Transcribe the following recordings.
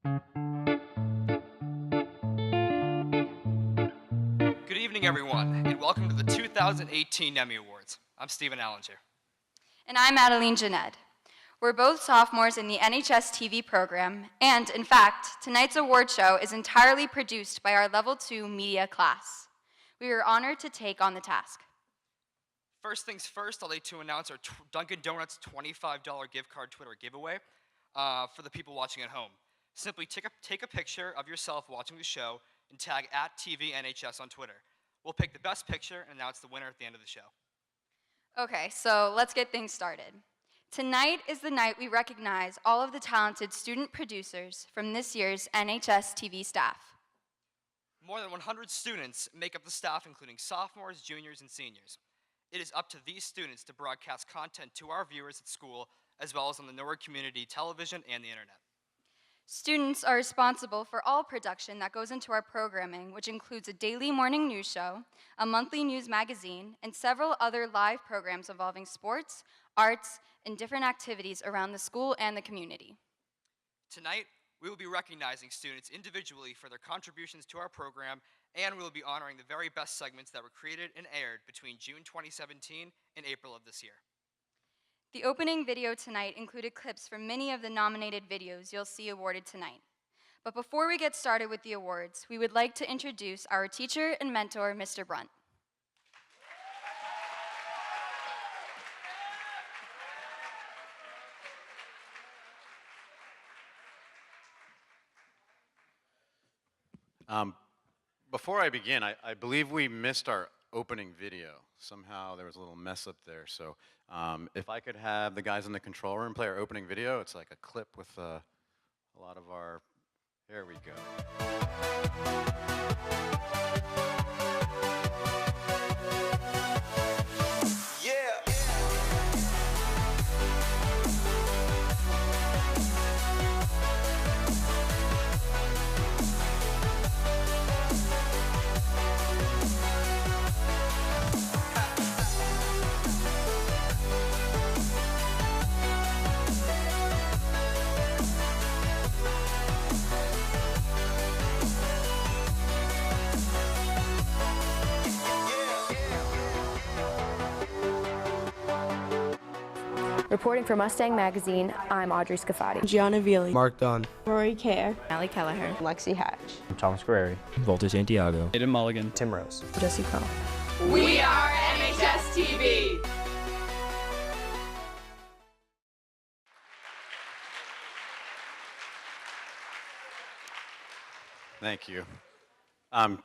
Good evening, everyone, and welcome to the 2018 Nemmy Awards. I'm Stephen Allinger. And I'm Adeline Jeanette. We're both sophomores in the NHS-TV program, and in fact, tonight's award show is entirely produced by our Level 2 media class. We are honored to take on the task. First things first, I'd like to announce our Dunkin' Donuts $25 gift card Twitter giveaway for the people watching at home. Simply take a picture of yourself watching the show and tag @TVNHS on Twitter. We'll pick the best picture and announce the winner at the end of the show. Okay, so let's get things started. Tonight is the night we recognize all of the talented student producers from this year's NHS-TV staff. More than 100 students make up the staff, including sophomores, juniors, and seniors. It is up to these students to broadcast content to our viewers at school, as well as on the Norwood community television and the internet. Students are responsible for all production that goes into our programming, which includes a daily morning news show, a monthly news magazine, and several other live programs involving sports, arts, and different activities around the school and the community. Tonight, we will be recognizing students individually for their contributions to our program, and we will be honoring the very best segments that were created and aired between June 2017 and April of this year. The opening video tonight included clips from many of the nominated videos you'll see awarded tonight. But before we get started with the awards, we would like to introduce our teacher and mentor, Mr. Brunt. Before I begin, I believe we missed our opening video. Somehow there was a little mess up there. So if I could have the guys in the control room play our opening video, it's like a clip with a lot of our, there we go. Reporting for Mustang Magazine, I'm Audrey Scafati. Gianna Vili. Mark Dunn. Rory Kerr. Allie Kelleher. Lexi Hatch. Thomas Guerreri. Walter Santiago. Aiden Mulligan. Tim Rose. Jesse Crow. We are NHS-TV. Thank you.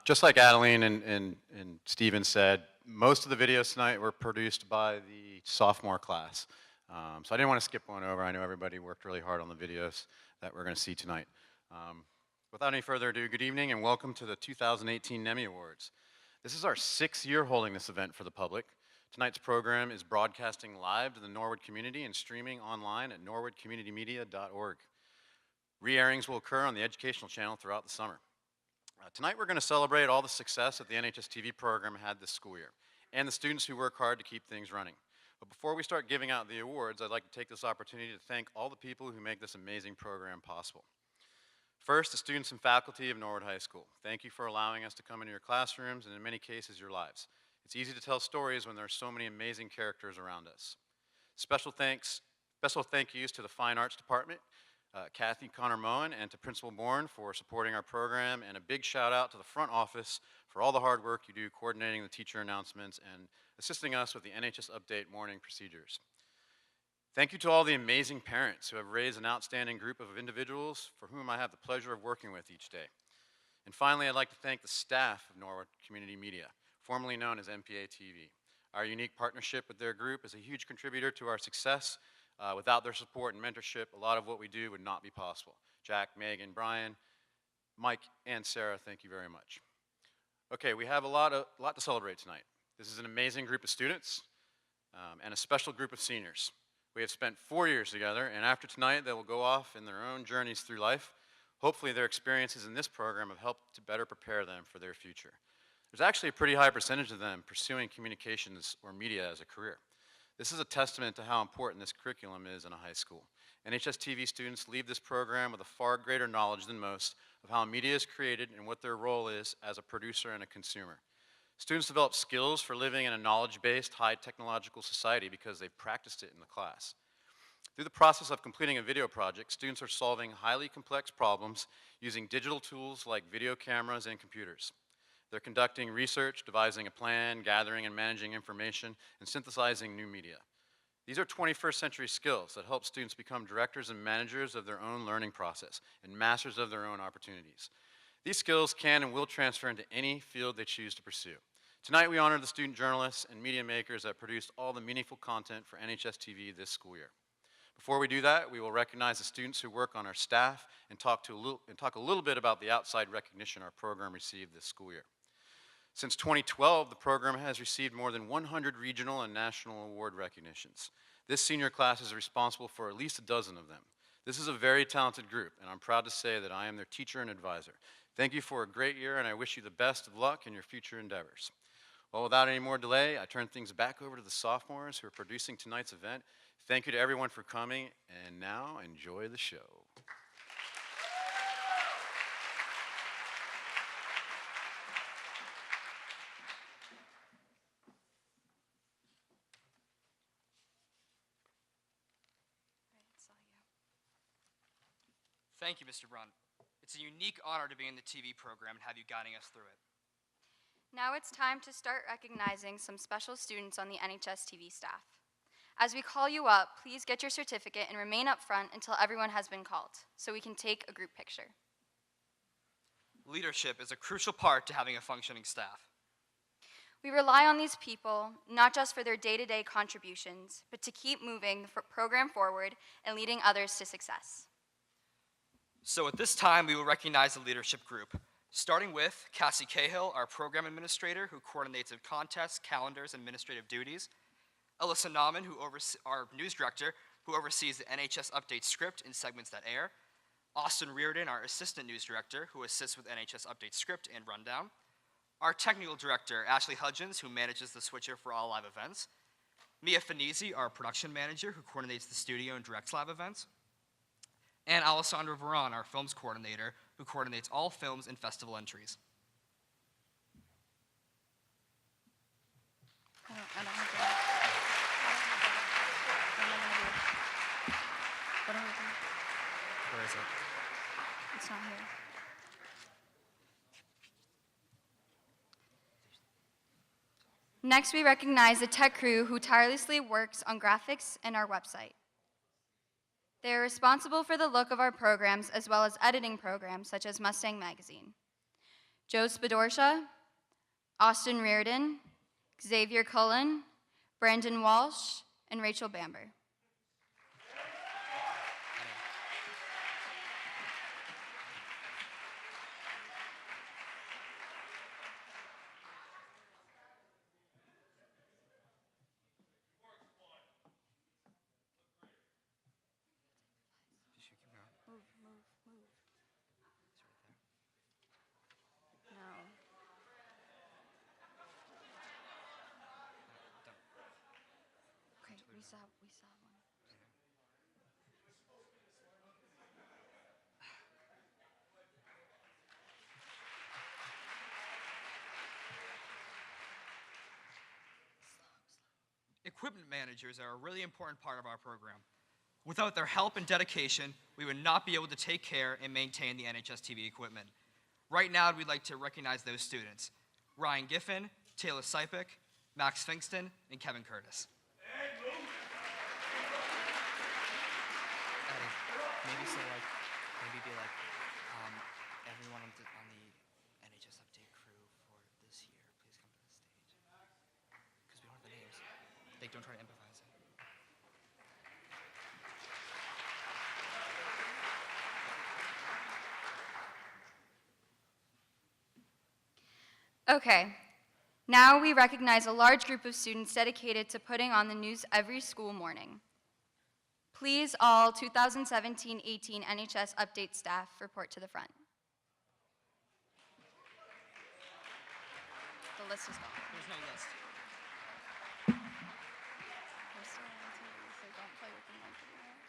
Just like Adeline and Steven said, most of the videos tonight were produced by the sophomore class. So I didn't want to skip one over. I know everybody worked really hard on the videos that we're going to see tonight. Without any further ado, good evening and welcome to the 2018 Nemmy Awards. This is our 6th year holding this event for the public. Tonight's program is broadcasting live to the Norwood community and streaming online at norwoodcommunitymedia.org. Re-airings will occur on the educational channel throughout the summer. Tonight we're going to celebrate all the success that the NHS-TV program had this school year, and the students who work hard to keep things running. But before we start giving out the awards, I'd like to take this opportunity to thank all the people who make this amazing program possible. First, the students and faculty of Norwood High School. Thank you for allowing us to come into your classrooms and in many cases your lives. It's easy to tell stories when there are so many amazing characters around us. Special thank yous to the Fine Arts Department, Kathy Connor-Moen, and to Principal Bourne for supporting our program, and a big shout out to the front office for all the hard work you do coordinating the teacher announcements and assisting us with the NHS Update morning procedures. Thank you to all the amazing parents who have raised an outstanding group of individuals for whom I have the pleasure of working with each day. And finally, I'd like to thank the staff of Norwood Community Media, formerly known as NPA-TV. Our unique partnership with their group is a huge contributor to our success. Without their support and mentorship, a lot of what we do would not be possible. Jack, Megan, Brian, Mike, and Sarah, thank you very much. Okay, we have a lot to celebrate tonight. This is an amazing group of students and a special group of seniors. We have spent 4 years together, and after tonight, they will go off in their own journeys through life. Hopefully, their experiences in this program have helped to better prepare them for their future. There's actually a pretty high percentage of them pursuing communications or media as a career. This is a testament to how important this curriculum is in a high school. NHS-TV students leave this program with a far greater knowledge than most of how media is created and what their role is as a producer and a consumer. Students develop skills for living in a knowledge-based, high-technological society because they've practiced it in the class. Through the process of completing a video project, students are solving highly complex problems using digital tools like video cameras and computers. They're conducting research, devising a plan, gathering and managing information, and synthesizing new media. These are 21st century skills that help students become directors and managers of their own learning process and masters of their own opportunities. These skills can and will transfer into any field they choose to pursue. Tonight we honor the student journalists and media makers that produced all the meaningful content for NHS-TV this school year. Before we do that, we will recognize the students who work on our staff and talk a little bit about the outside recognition our program received this school year. Since 2012, the program has received more than 100 regional and national award recognitions. This senior class is responsible for at least a dozen of them. This is a very talented group, and I'm proud to say that I am their teacher and advisor. Thank you for a great year, and I wish you the best of luck in your future endeavors. Well, without any more delay, I turn things back over to the sophomores who are producing tonight's event. Thank you to everyone for coming, and now enjoy the show. Thank you, Mr. Brunn. It's a unique honor to be in the TV program and have you guiding us through it. Now it's time to start recognizing some special students on the NHS-TV staff. As we call you up, please get your certificate and remain up front until everyone has been called, so we can take a group picture. Leadership is a crucial part to having a functioning staff. We rely on these people, not just for their day-to-day contributions, but to keep moving the program forward and leading others to success. So at this time, we will recognize the leadership group, starting with Cassie Cahill, our program administrator, who coordinates contests, calendars, and administrative duties. Alyssa Nauman, our news director, who oversees the NHS Update script in segments that air. Austin Reardon, our assistant news director, who assists with NHS Update script and rundown. Our technical director, Ashley Hudgens, who manages the switcher for all live events. Mia Finisi, our production manager, who coordinates the studio and directs live events. And Alessandra Veron, our films coordinator, who coordinates all films and festival entries. I don't have that. What am I doing? Where is it? It's not here. Next, we recognize the tech crew who tirelessly works on graphics and our website. They are responsible for the look of our programs as well as editing programs such as Mustang Magazine. Joe Spadorsha, Austin Reardon, Xavier Cullen, Brandon Walsh, and Rachel Bamber. We saw one. Equipment managers are a really important part of our program. Without their help and dedication, we would not be able to take care and maintain the NHS-TV equipment. Right now, we'd like to recognize those students: Ryan Giffen, Taylor Sipik, Max Finkston, and Kevin Curtis. Maybe be like, everyone on the NHS Update crew for this year, please come to the stage. Because we don't have the names. They don't try to improvise it. Okay, now we recognize a large group of students dedicated to putting on the news every school morning. Please, all 2017-18 NHS Update staff report to the front. The list is gone. There's no list. We're still on TV, so don't play with the mic anymore.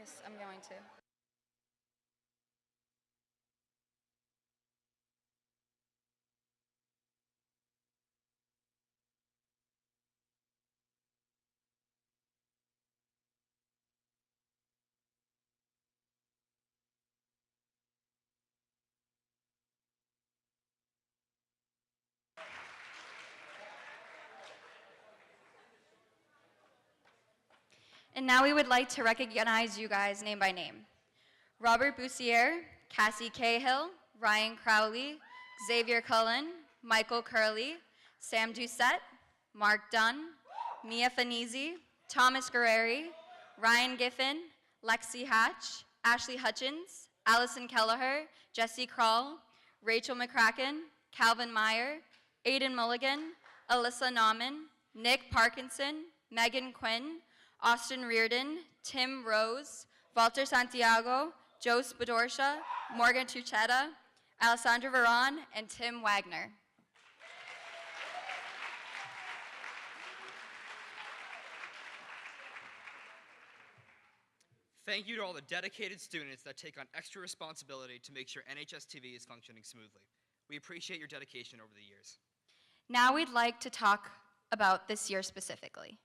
Yes, I'm going to. And now we would like to recognize you guys name by name. Robert Bussiere, Cassie Cahill, Ryan Crowley, Xavier Cullen, Michael Curley, Sam Doucette, Mark Dunn, Mia Fanisi, Thomas Guerreri, Ryan Giffen, Lexi Hatch, Ashley Hutchins, Allison Kelleher, Jesse Kroll, Rachel McCracken, Calvin Meyer, Aiden Mulligan, Alyssa Nauman, Nick Parkinson, Megan Quinn, Austin Reardon, Tim Rose, Walter Santiago, Joe Spadorsha, Morgan Tuchetta, Alessandra Veron, and Tim Wagner. Thank you to all the dedicated students that take on extra responsibility to make sure NHS-TV is functioning smoothly. We appreciate your dedication over the years. Now we'd like to talk about this year specifically.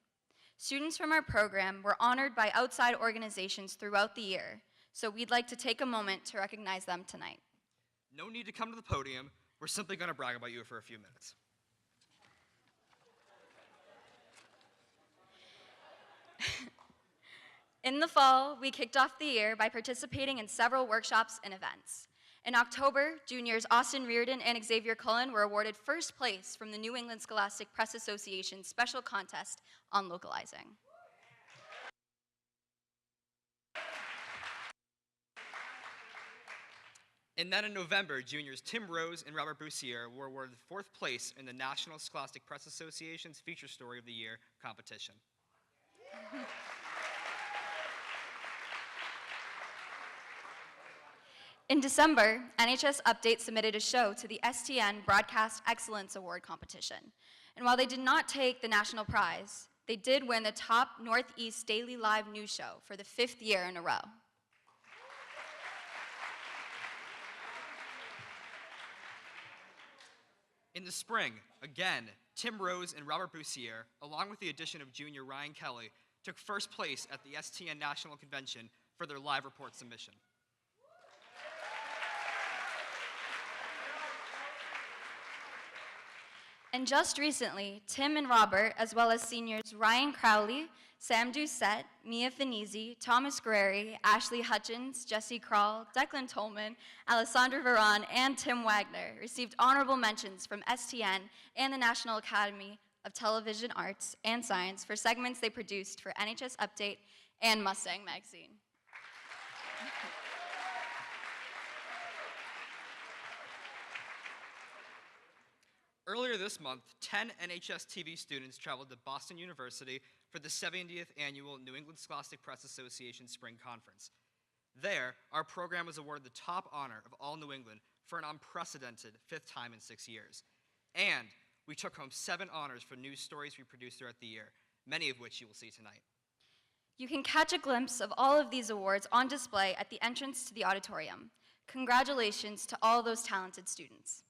Students from our program were honored by outside organizations throughout the year, so we'd like to take a moment to recognize them tonight. No need to come to the podium. We're simply going to brag about you for a few minutes. In the fall, we kicked off the year by participating in several workshops and events. In October, juniors Austin Reardon and Xavier Cullen were awarded first place from the New England Scholastic Press Association's special contest on localizing. And then in November, juniors Tim Rose and Robert Bussiere were awarded fourth place in the National Scholastic Press Association's Feature Story of the Year competition. In December, NHS Update submitted a show to the STN Broadcast Excellence Award competition. And while they did not take the national prize, they did win the top Northeast Daily Live News Show for the 5th year in a row. In the spring, again, Tim Rose and Robert Bussiere, along with the addition of junior Ryan Kelly, took first place at the STN National Convention for their live report submission. And just recently, Tim and Robert, as well as seniors Ryan Crowley, Sam Doucette, Mia Fanisi, Thomas Guerreri, Ashley Hutchins, Jesse Kroll, Declan Tolman, Alessandra Veron, and Tim Wagner received honorable mentions from STN and the National Academy of Television Arts and Science for segments they produced for NHS Update and Mustang Magazine. Earlier this month, 10 NHS-TV students traveled to Boston University for the 70th Annual New England Scholastic Press Association Spring Conference. There, our program was awarded the top honor of all New England for an unprecedented 5th time in 6 years. And we took home 7 honors for news stories we produced throughout the year, many of which you will see tonight. You can catch a glimpse of all of these awards on display at the entrance to the auditorium. Congratulations to all those talented students.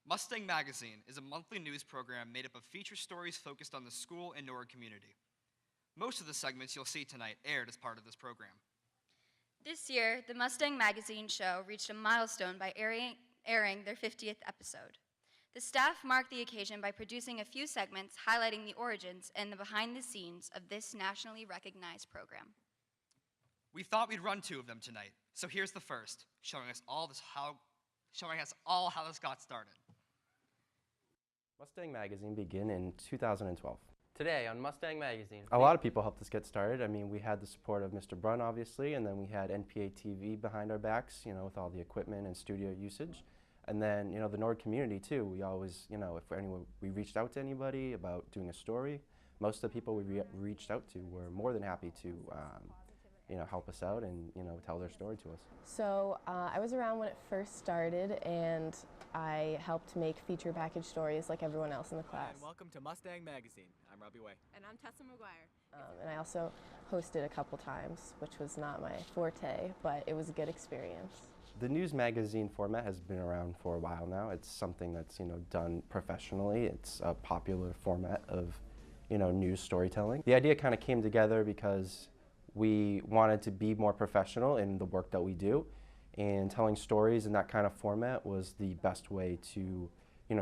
Mustang Magazine is a monthly news program made up of feature stories focused on the school and NORD community. Most of the segments you'll see tonight aired as part of this program. This year, the Mustang Magazine show reached a milestone by airing their 50th episode. The staff marked the occasion by producing a few segments highlighting the origins and the behind-the-scenes of this nationally recognized program. We thought we'd run 2 of them tonight, so here's the first, showing us all how this got started. Mustang Magazine began in 2012. Today on Mustang Magazine. A lot of people helped us get started. I mean, we had the support of Mr. Brunn, obviously, and then we had NPA-TV behind our backs, you know, with all the equipment and studio usage. And then, you know, the NORD community, too. We always, you know, if we reached out to anybody about doing a story, most of the people we reached out to were more than happy to help us out and, tell their story to us. So I was around when it first started, and I helped make feature package stories like everyone else in the class. And welcome to Mustang Magazine. I'm Robbie Way. And I'm Tessa McGuire. And I also hosted a couple times, which was not my forte, but it was a good experience. The news magazine format has been around for a while now. It's something that's done professionally. It's a popular format of news storytelling. The idea kind of came together because we wanted to be more professional in the work that we do, and telling stories in that kind of format was the best way to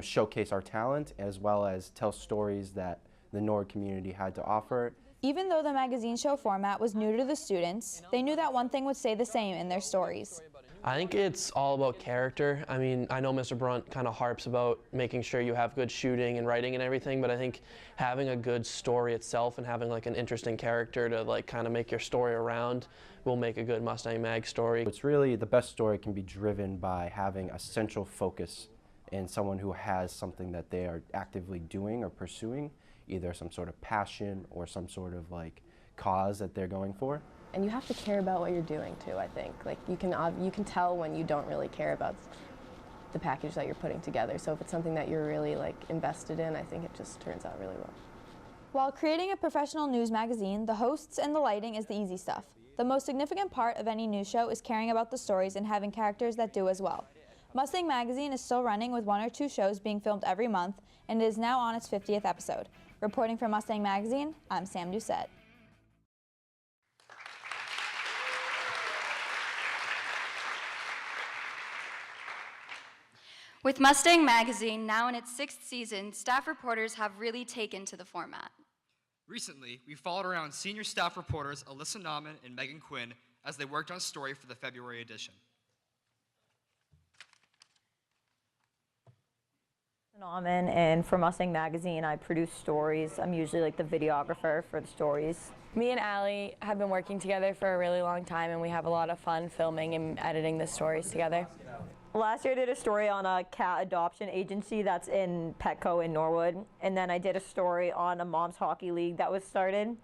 showcase our talent as well as tell stories that the NORD community had to offer. Even though the magazine show format was new to the students, they knew that one thing would stay the same in their stories. I think it's all about character. I mean, I know Mr. Brunt kind of harps about making sure you have good shooting and writing and everything, but I think having a good story itself and having like an interesting character to like kind of make your story around will make a good Mustang Mag story. It's really the best story can be driven by having a central focus and someone who has something that they are actively doing or pursuing, either some sort of passion or some sort of like cause that they're going for. And you have to care about what you're doing too, I think. Like you can tell when you don't really care about the package that you're putting together. So if it's something that you're really like invested in, I think it just turns out really well. While creating a professional news magazine, the hosts and the lighting is the easy stuff. The most significant part of any news show is caring about the stories and having characters that do as well. Mustang Magazine is still running with 1 or 2 shows being filmed every month, and it is now on its 50th episode. Reporting for Mustang Magazine, I'm Sam Doucette. With Mustang Magazine now in its 6th season, staff reporters have really taken to the format. Recently, we followed around senior staff reporters Alyssa Nauman and Megan Quinn as they worked on a story for the February edition. Nauman, and for Mustang Magazine, I produce stories. I'm usually like the videographer for the stories. Me and Allie have been working together for a really long time, and we have a lot of fun filming and editing the stories together. Last year I did a story on a cat adoption agency that's in Petco in Norwood, and then I did a story on a mom's hockey league that was started.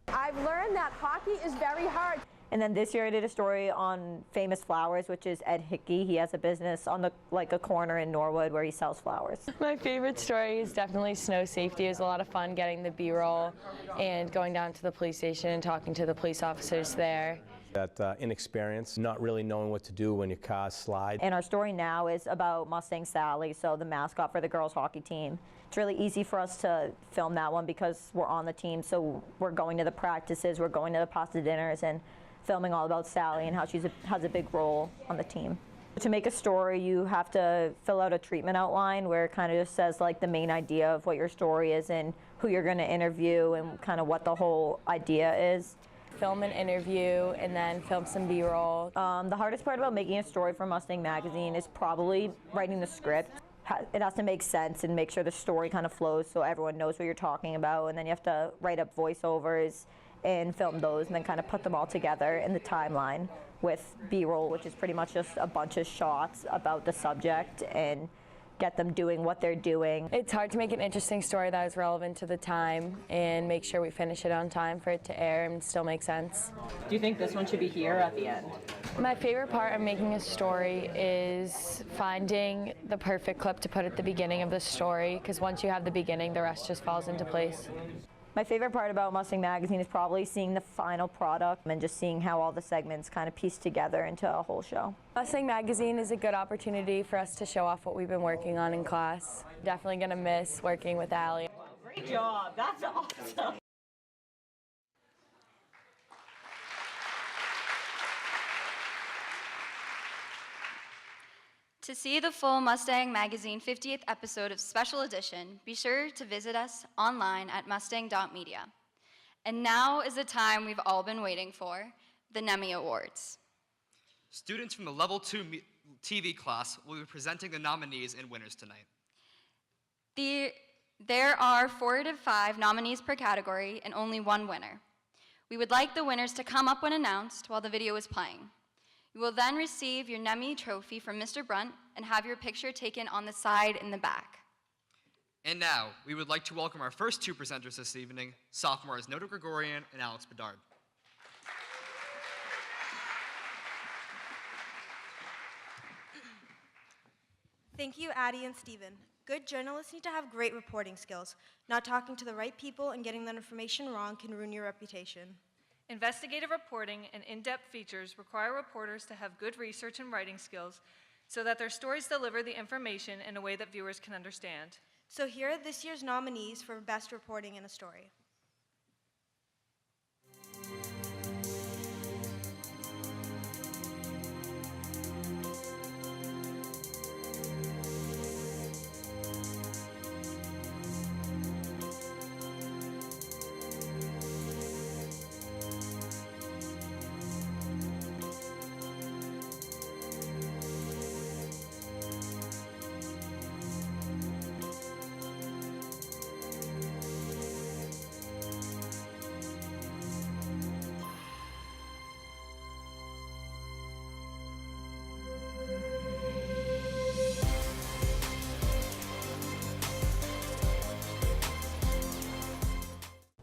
I've learned that hockey is very hard. And then this year I did a story on Famous Flowers, which is Ed Hickey. He has a business on a corner in Norwood where he sells flowers. My favorite story is definitely snow safety. It was a lot of fun getting the B-roll and going down to the police station and talking to the police officers there. That inexperience, not really knowing what to do when your cars slide. And our story now is about Mustang Sally, so the mascot for the girls hockey team. It's really easy for us to film that one because we're on the team, so we're going to the practices, we're going to the pasta dinners, and filming all about Sally and how she has a big role on the team. To make a story, you have to fill out a treatment outline where it kind of just says like the main idea of what your story is and who you're going to interview and kind of what the whole idea is. Film an interview and then film some B-roll. The hardest part about making a story for Mustang Magazine is probably writing the script. It has to make sense and make sure the story kind of flows so everyone knows what you're talking about, and then you have to write up voiceovers and film those and then kind of put them all together in the timeline with B-roll, which is pretty much just a bunch of shots about the subject and get them doing what they're doing. It's hard to make an interesting story that is relevant to the time and make sure we finish it on time for it to air and still make sense. Do you think this one should be here or at the end? My favorite part of making a story is finding the perfect clip to put at the beginning of the story, because once you have the beginning, the rest just falls into place. My favorite part about Mustang Magazine is probably seeing the final product and just seeing how all the segments kind of piece together into a whole show. Mustang Magazine is a good opportunity for us to show off what we've been working on in class. Definitely going to miss working with Allie. Great job. That's awesome. To see the full Mustang Magazine 50th episode of Special Edition, be sure to visit us online at mustang.media. And now is the time we've all been waiting for, the Nemmy Awards. Students from the Level 2 TV class will be presenting the nominees and winners tonight. There are 4 to 5 nominees per category and only 1 winner. We would like the winners to come up when announced while the video is playing. You will then receive your Nemmy trophy from Mr. Brunt and have your picture taken on the side in the back. And now, we would like to welcome our first 2 presenters this evening, sophomores Noda Gregorian and Alex Bedard. Thank you, Addie and Steven. Good journalists need to have great reporting skills. Not talking to the right people and getting that information wrong can ruin your reputation. Investigative reporting and in-depth features require reporters to have good research and writing skills so that their stories deliver the information in a way that viewers can understand. So here are this year's nominees for Best Reporting in a Story.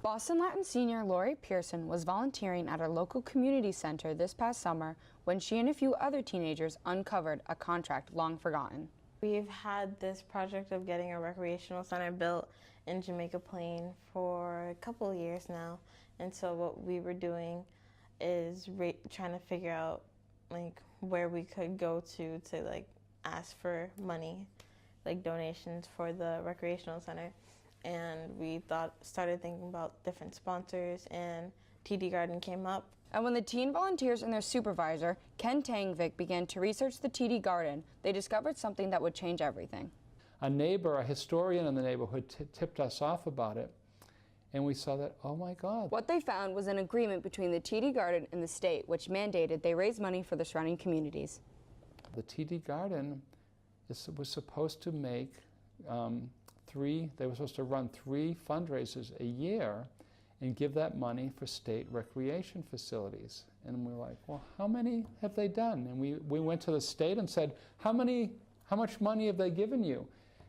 Boston Latin senior Lori Pearson was volunteering at our local community center this past summer when she and a few other teenagers uncovered a contract long forgotten. We've had this project of getting a recreational center built in Jamaica Plain for a couple of years now, and so what we were doing is trying to figure out like where we could go to like ask for money, like donations for the recreational center. And we started thinking about different sponsors, and TD Garden came up. And when the teen volunteers and their supervisor, Ken Tangvik, began to research the TD Garden, they discovered something that would change everything. A neighbor, a historian in the neighborhood, tipped us off about it, and we saw that, oh my God. What they found was an agreement between the TD Garden and the state, which mandated they raise money for the surrounding communities. The TD Garden was supposed to make they were supposed to run 3 fundraisers a year and give that money for state recreation facilities. And we're like, well, how many have they done? And we went to the state and said, how much money have they given you?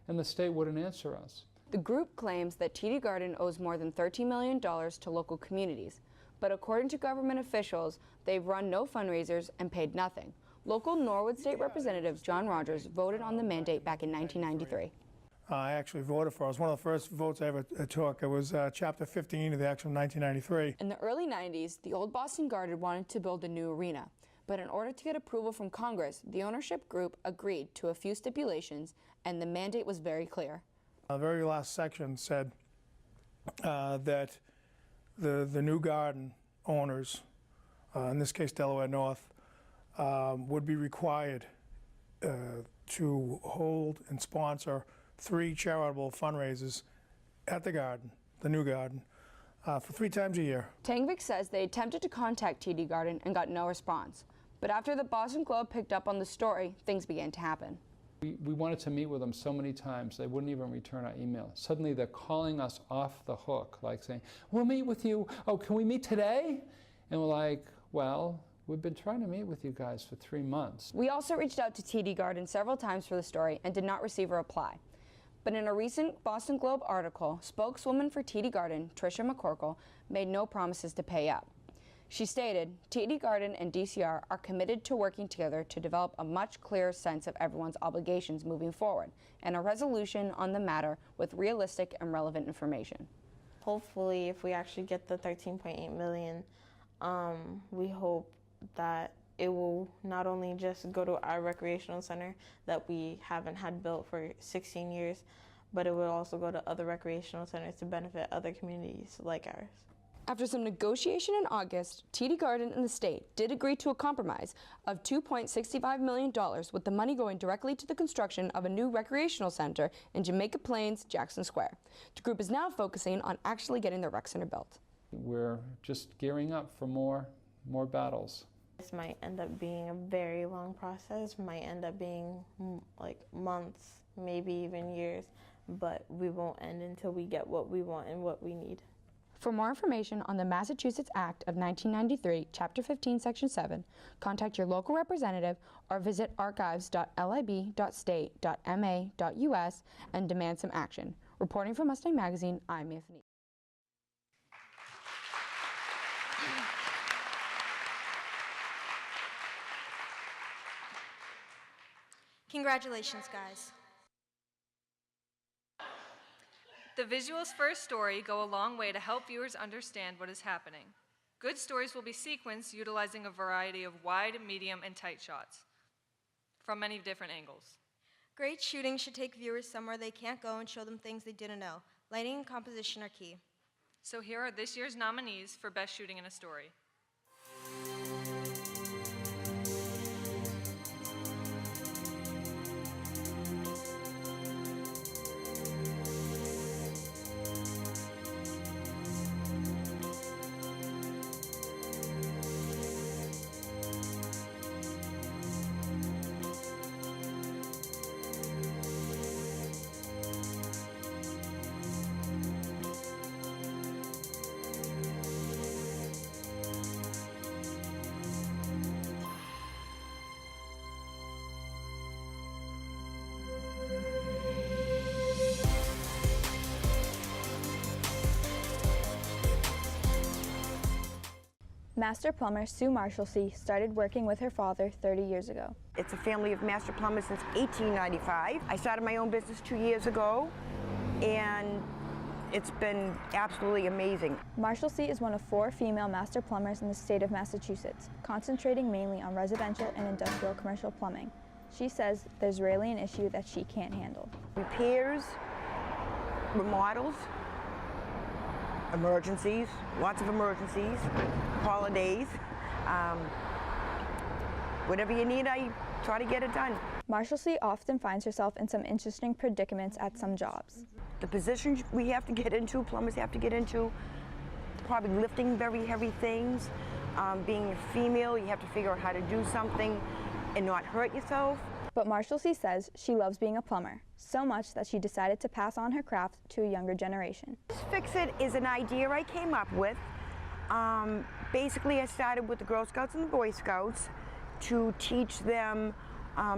And the state wouldn't answer us. The group claims that TD Garden owes more than $13 million to local communities. But according to government officials, they've run no fundraisers and paid nothing. Local Norwood State Representative John Rogers voted on the mandate back in 1993. I actually voted for it. It was one of the first votes I ever took. It was Chapter 15 of the Act of 1993. In the early 90s, the old Boston Garden wanted to build a new arena. But in order to get approval from Congress, the ownership group agreed to a few stipulations, and the mandate was very clear. The very last section said that the new garden owners, in this case Delaware North, would be required to hold and sponsor 3 charitable fundraisers at the garden, the new garden, for 3 times a year. Tangvik says they attempted to contact TD Garden and got no response. But after the Boston Globe picked up on the story, things began to happen. We wanted to meet with them so many times, they wouldn't even return our email. Suddenly they're calling us off the hook, like saying, we'll meet with you. Oh, can we meet today? And we're like, well, we've been trying to meet with you guys for 3 months. We also reached out to TD Garden several times for the story and did not receive a reply. But in a recent Boston Globe article, spokeswoman for TD Garden, Tricia McCorkle, made no promises to pay up. She stated, TD Garden and DCR are committed to working together to develop a much clearer sense of everyone's obligations moving forward and a resolution on the matter with realistic and relevant information. Hopefully, if we actually get the $13.8 million, we hope that it will not only just go to our recreational center that we haven't had built for 16 years, but it will also go to other recreational centers to benefit other communities like ours. After some negotiation in August, TD Garden and the state did agree to a compromise of $2.65 million, with the money going directly to the construction of a new recreational center in Jamaica Plains, Jackson Square. The group is now focusing on actually getting the rec center built. We're just gearing up for more battles. This might end up being a very long process, might end up being like months, maybe even years, but we won't end until we get what we want and what we need. For more information on the Massachusetts Act of 1993, Chapter 15, Section 7, contact your local representative or visit archives.lib.state.ma.us and demand some action. Reporting for Mustang Magazine, I'm Anthony. Congratulations, guys. The visuals for a story go a long way to help viewers understand what is happening. Good stories will be sequenced utilizing a variety of wide, medium, and tight shots from many different angles. Great shooting should take viewers somewhere they can't go and show them things they didn't know. Lighting and composition are key. So here are this year's nominees for Best Shooting in a Story. Master plumber Sue Marshalsea started working with her father 30 years ago. It's a family of master plumbers since 1895. I started my own business 2 years ago, and it's been absolutely amazing. Marshalsea is one of 4 female master plumbers in the state of Massachusetts, concentrating mainly on residential and industrial commercial plumbing. She says there's rarely an issue that she can't handle. Repairs, remodels, emergencies, lots of emergencies, holidays. Whatever you need, I try to get it done. Marshalsea often finds herself in some interesting predicaments at some jobs. The positions we have to get into, plumbers have to get into, probably lifting very heavy things. Being a female, you have to figure out how to do something and not hurt yourself. But Marshalsea says she loves being a plumber, so much that she decided to pass on her craft to a younger generation. Fix It is an idea I came up with. Basically, I started with the Girl Scouts and the Boy Scouts to teach them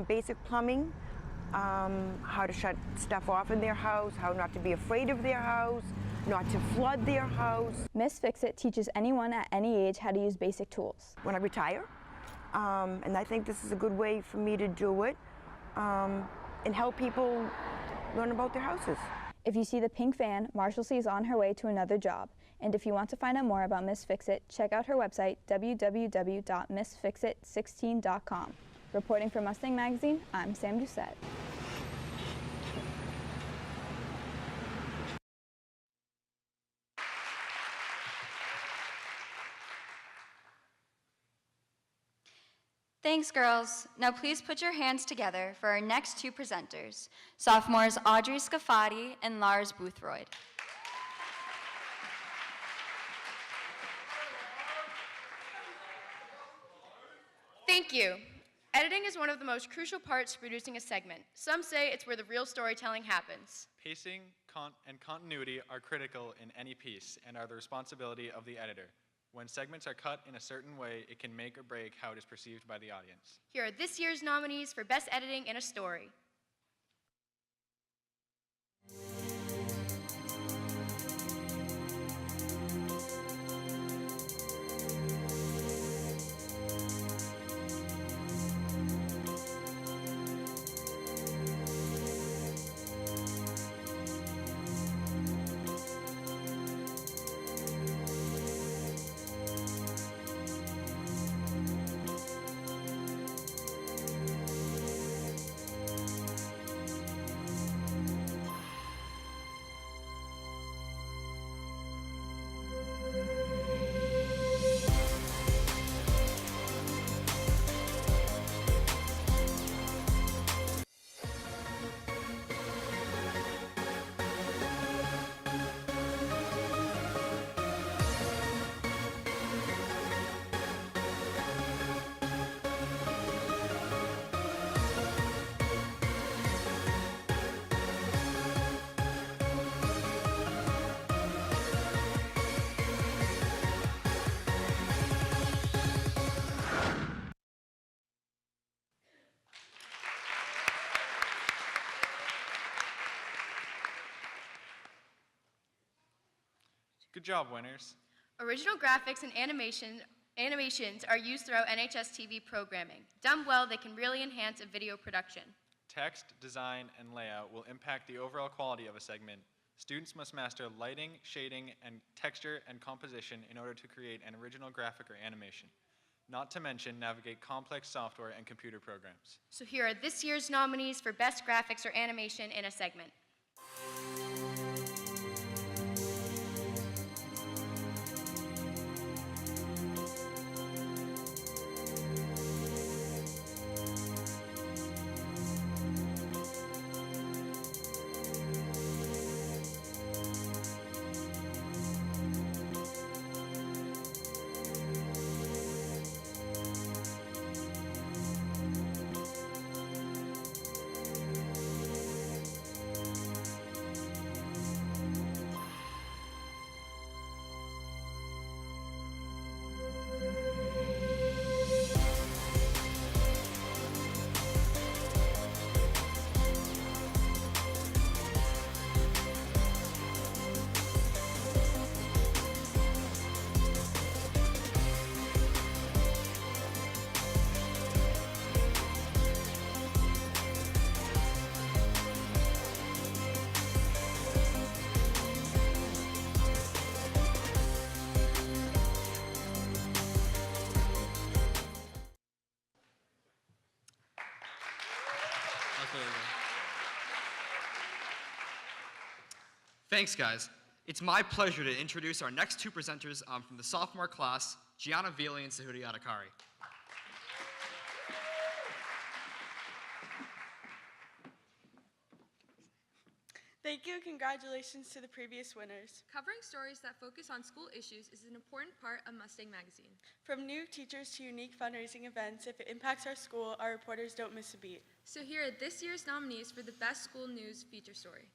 basic plumbing, how to shut stuff off in their house, how not to be afraid of their house, not to flood their house. Miss Fix It teaches anyone at any age how to use basic tools. When I retire, and I think this is a good way for me to do it, and help people learn about their houses. If you see the pink van, Marshalsea is on her way to another job. And if you want to find out more about Miss Fix It, check out her website, www.missfixit16.com. Reporting for Mustang Magazine, I'm Sam Doucette. Thanks, girls. Now please put your hands together for our next 2 presenters, sophomores Audrey Scafati and Lars Boothroyd. Thank you. Editing is one of the most crucial parts to producing a segment. Some say it's where the real storytelling happens. Pacing and continuity are critical in any piece and are the responsibility of the editor. When segments are cut in a certain way, it can make or break how it is perceived by the audience. Here are this year's nominees for Best Editing in a Story. Good job, winners. Original graphics and animations are used throughout NHS-TV programming. Done well, they can really enhance a video production. text, design, and layout will impact the overall quality of a segment, students must master lighting, shading, and texture and composition in order to create an original graphic or animation, not to mention navigate complex software and computer programs. So here are this year's nominees for Best Graphics or Animation in a Segment. Thanks, guys. It's my pleasure to introduce our next two presenters from the sophomore class, Gianna Vili and Sahudi Adakari. Thank you and congratulations to the previous winners. Covering stories that focus on school issues is an important part of Mustang Magazine. From new teachers to unique fundraising events, if it impacts our school, our reporters don't miss a beat. So here are this year's nominees for the Best School News Feature Story.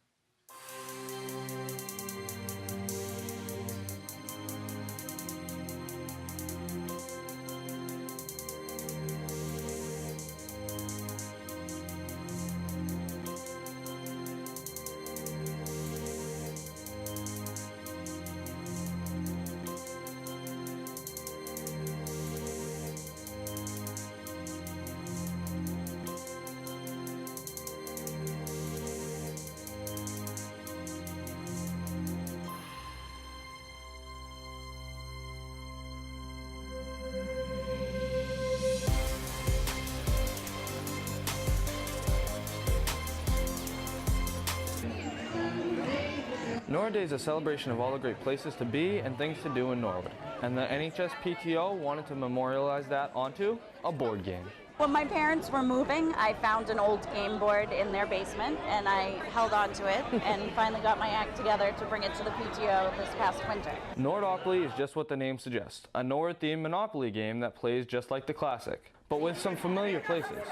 Norwood Day is a celebration of all the great places to be and things to do in Norwood, and the NHS-PTO wanted to memorialize that onto a board game. When my parents were moving, I found an old game board in their basement, and I held on to it and finally got my act together to bring it to the PTO this past winter. Norwodopoly is just what the name suggests, a Norwood-themed Monopoly game that plays just like the classic, but with some familiar places.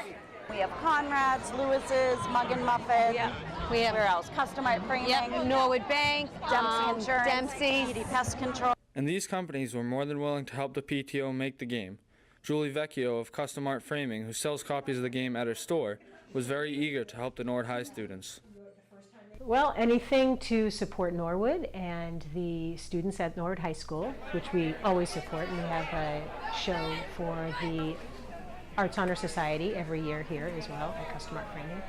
We have Conrad's, Lewis's, Mug and Muffin. Yeah. We have where else? Custom Art Framing. Yep. Norwood Bank, Dempsey Insurance. Dempsey. PD Pest Control. And these companies were more than willing to help the PTO make the game. Julie Vecchio of Custom Art Framing, who sells copies of the game at her store, was very eager to help the Norwood High students. Well, anything to support Norwood and the students at Norwood High School, which we always support, and we have a show for the Arts Honor Society every year here as well at Custom Art Framing.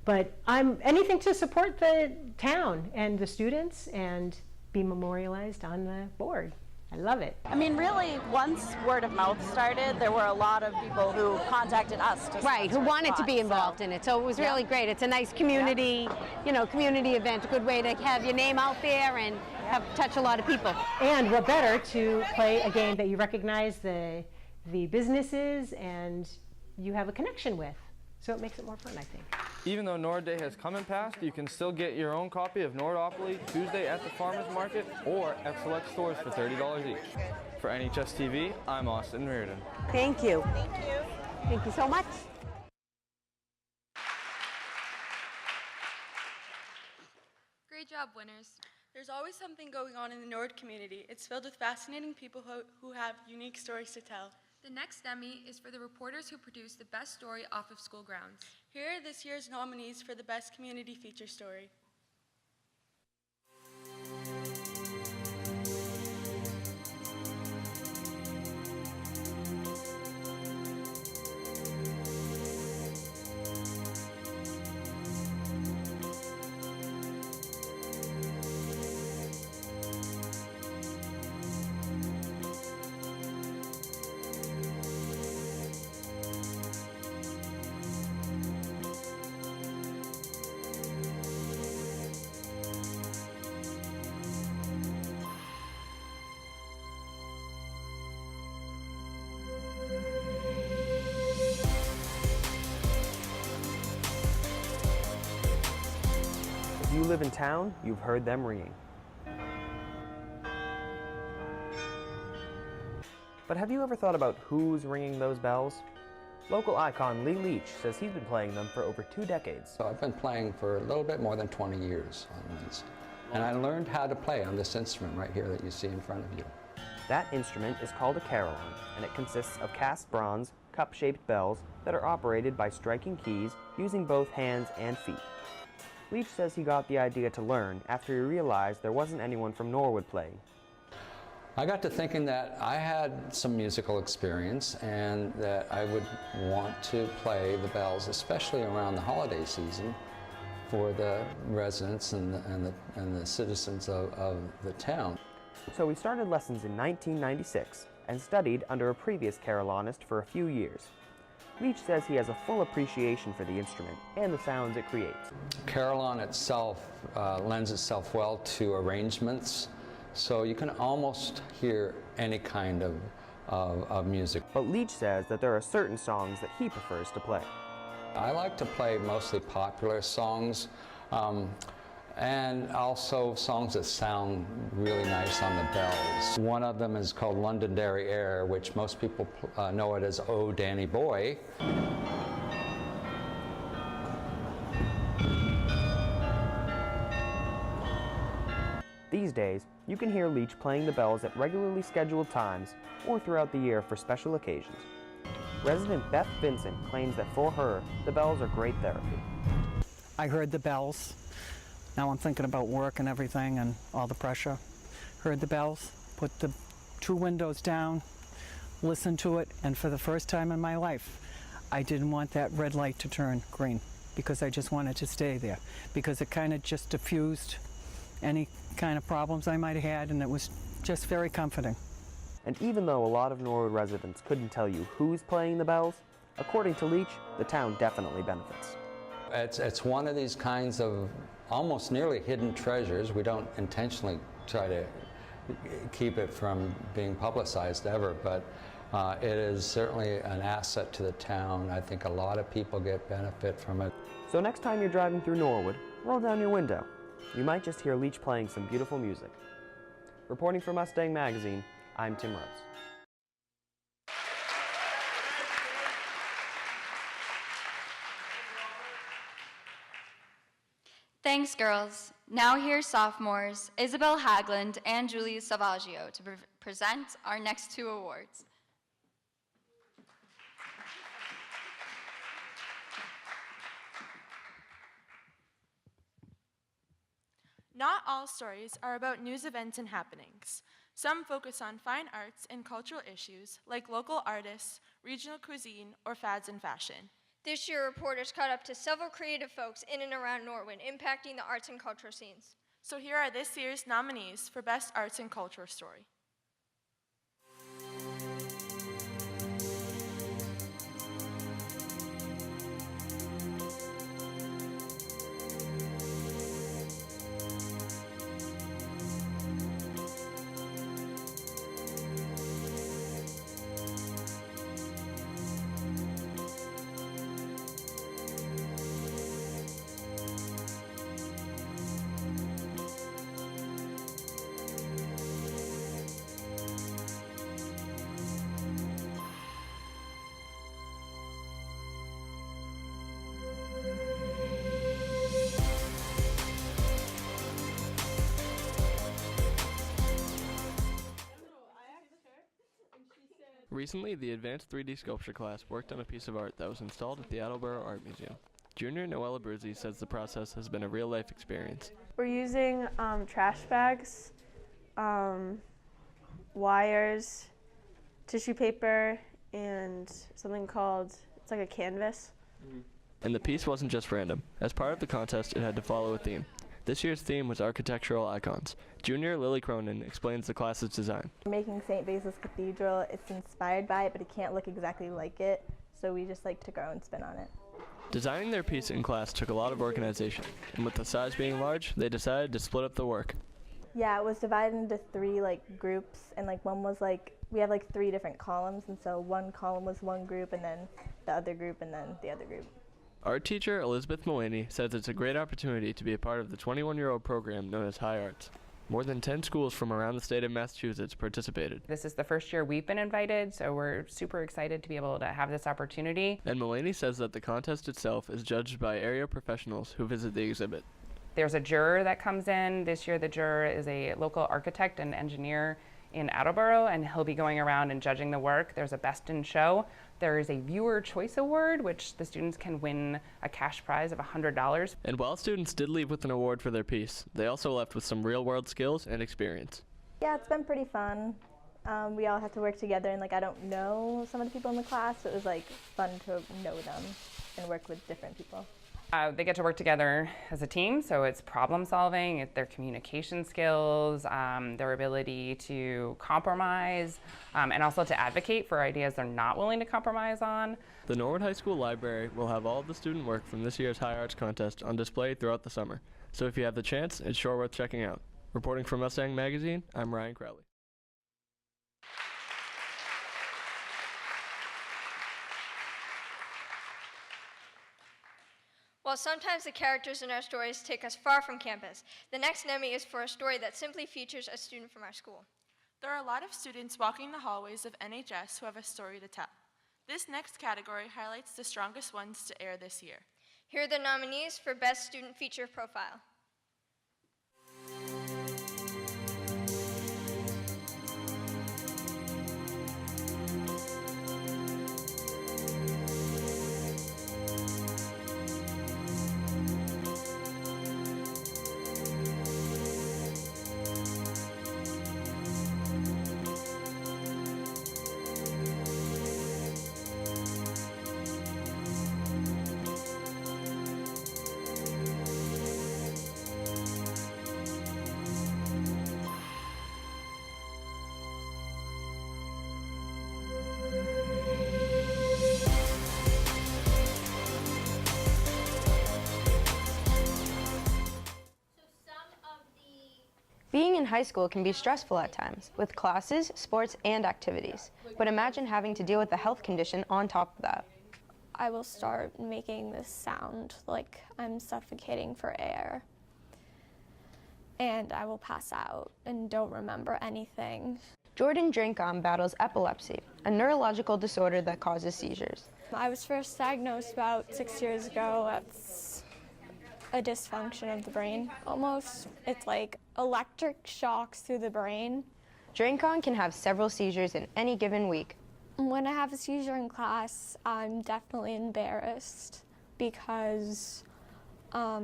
But anything to support the town and the students and be memorialized on the board. I love it. I mean, really, once word of mouth started, there were a lot of people who contacted us to right, who wanted to be involved in it. So it was really great. It's a nice community, community event, a good way to have your name out there and touch a lot of people. And what better to play a game that you recognize the businesses and you have a connection with. So it makes it more fun, I think. Even though Norwood Day has come and passed, you can still get your own copy of Norwodopoly Tuesday at the Farmers Market or at select stores for $30 each. For NHS-TV, I'm Austin Reardon. Thank you. Thank you. Thank you so much. Great job, winners. There's always something going on in the Norwood community. It's filled with fascinating people who have unique stories to tell. The next Emmy is for the reporters who produced the best story off of school grounds. Here are this year's nominees for the Best Community Feature Story. live in town, you've heard them ringing. But have you ever thought about who's ringing those bells? Local icon Lee Leach says he's been playing them for over 2 decades. So I've been playing for a little bit more than 20 years on these. And I learned how to play on this instrument right here that you see in front of you. That instrument is called a carillon, and it consists of cast bronze, cup-shaped bells that are operated by striking keys using both hands and feet. Leach says he got the idea to learn after he realized there wasn't anyone from Norwood playing. I got to thinking that I had some musical experience and that I would want to play the bells, especially around the holiday season, for the residents and the citizens of the town. So we started lessons in 1996 and studied under a previous carillonist for a few years. Leach says he has a full appreciation for the instrument and the sounds it creates. Carillon itself lends itself well to arrangements, so you can almost hear any kind of music. But Leach says that there are certain songs that he prefers to play. I like to play mostly popular songs, and also songs that sound really nice on the bells. One of them is called Londonderry Air, which most people know it as Oh Danny Boy. These days, you can hear Leach playing the bells at regularly scheduled times or throughout the year for special occasions. Resident Beth Vincent claims that for her, the bells are great therapy. I heard the bells. Now I'm thinking about work and everything and all the pressure. Heard the bells, put the 2 windows down, listened to it, and for the first time in my life, I didn't want that red light to turn green because I just wanted to stay there because it kind of just diffused any kind of problems I might have had, and it was just very comforting. And even though a lot of Norwood residents couldn't tell you who's playing the bells, according to Leach, the town definitely benefits. It's one of these kinds of almost nearly hidden treasures. We don't intentionally try to keep it from being publicized ever, but it is certainly an asset to the town. I think a lot of people get benefit from it. So next time you're driving through Norwood, roll down your window. You might just hear Leach playing some beautiful music. Reporting for Mustang Magazine, I'm Tim Rose. Thanks, girls. Now here's sophomores Isabel Hagland and Julie Savaggio to present our next 2 awards. Not all stories are about news events and happenings. Some focus on fine arts and cultural issues like local artists, regional cuisine, or fads in fashion. This year, reporters caught up to several creative folks in and around Norwood, impacting the arts and cultural scenes. So here are this year's nominees for Best Arts and Culture Story. Recently, the Advanced 3D Sculpture class worked on a piece of art that was installed at the Attleboro Art Museum. Junior Noella Bruzzi says the process has been a real-life experience. We're using trash bags, wires, tissue paper, and something called, it's like a canvas. And the piece wasn't just random. As part of the contest, it had to follow a theme. This year's theme was architectural icons. Junior Lily Cronin explains the class's design. We're making St. Basil's Cathedral. It's inspired by it, but it can't look exactly like it, so we just like took our own spin on it. Designing their piece in class took a lot of organization, and with the size being large, they decided to split up the work. Yeah, it was divided into 3 groups, and one was we have 3 different columns, and so one column was one group, and then the other group, and then the other group. Art teacher Elizabeth Mullaney says it's a great opportunity to be a part of the 21-year-old program known as High Arts. More than 10 schools from around the state of Massachusetts participated. This is the first year we've been invited, so we're super excited to be able to have this opportunity. And Mullaney says that the contest itself is judged by area professionals who visit the exhibit. There's a juror that comes in. This year the juror is a local architect and engineer in Attleboro, and he'll be going around and judging the work. There's a Best in Show. There is a Viewer Choice Award, which the students can win a cash prize of $100. And while students did leave with an award for their piece, they also left with some real-world skills and experience. Yeah, it's been pretty fun. We all have to work together, and I don't know some of the people in the class, so it was fun to know them and work with different people. They get to work together as a team, so it's problem solving, it's their communication skills, their ability to compromise, and also to advocate for ideas they're not willing to compromise on. The Norwood High School Library will have all of the student work from this year's High Arts Contest on display throughout the summer. So if you have the chance, it's sure worth checking out. Reporting from Mustang Magazine, I'm Ryan Crowley. While sometimes the characters in our stories take us far from campus, the next Nemmy is for a story that simply features a student from our school. There are a lot of students walking the hallways of NHS who have a story to tell. This next category highlights the strongest ones to air this year. Here are the nominees for Best Student Feature Profile. Being in high school can be stressful at times, with classes, sports, and activities. But imagine having to deal with a health condition on top of that. I will start making this sound like I'm suffocating for air. And I will pass out and don't remember anything. Jordan Drincon battles epilepsy, a neurological disorder that causes seizures. I was first diagnosed about 6 years ago. That's a dysfunction of the brain, almost. It's like electric shocks through the brain. Drincon can have several seizures in any given week. When I have a seizure in class, I'm definitely embarrassed because I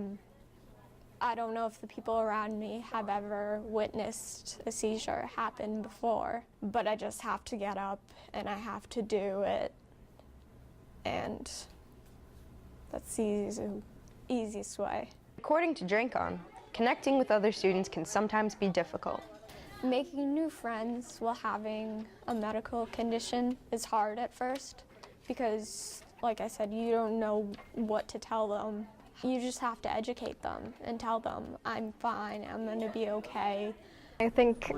don't know if the people around me have ever witnessed a seizure happen before, but I just have to get up and I have to do it, and that's the easiest way. According to Drincon, connecting with other students can sometimes be difficult. Making new friends while having a medical condition is hard at first because, like I said, you don't know what to tell them. You just have to educate them and tell them, I'm fine, I'm gonna be okay. I think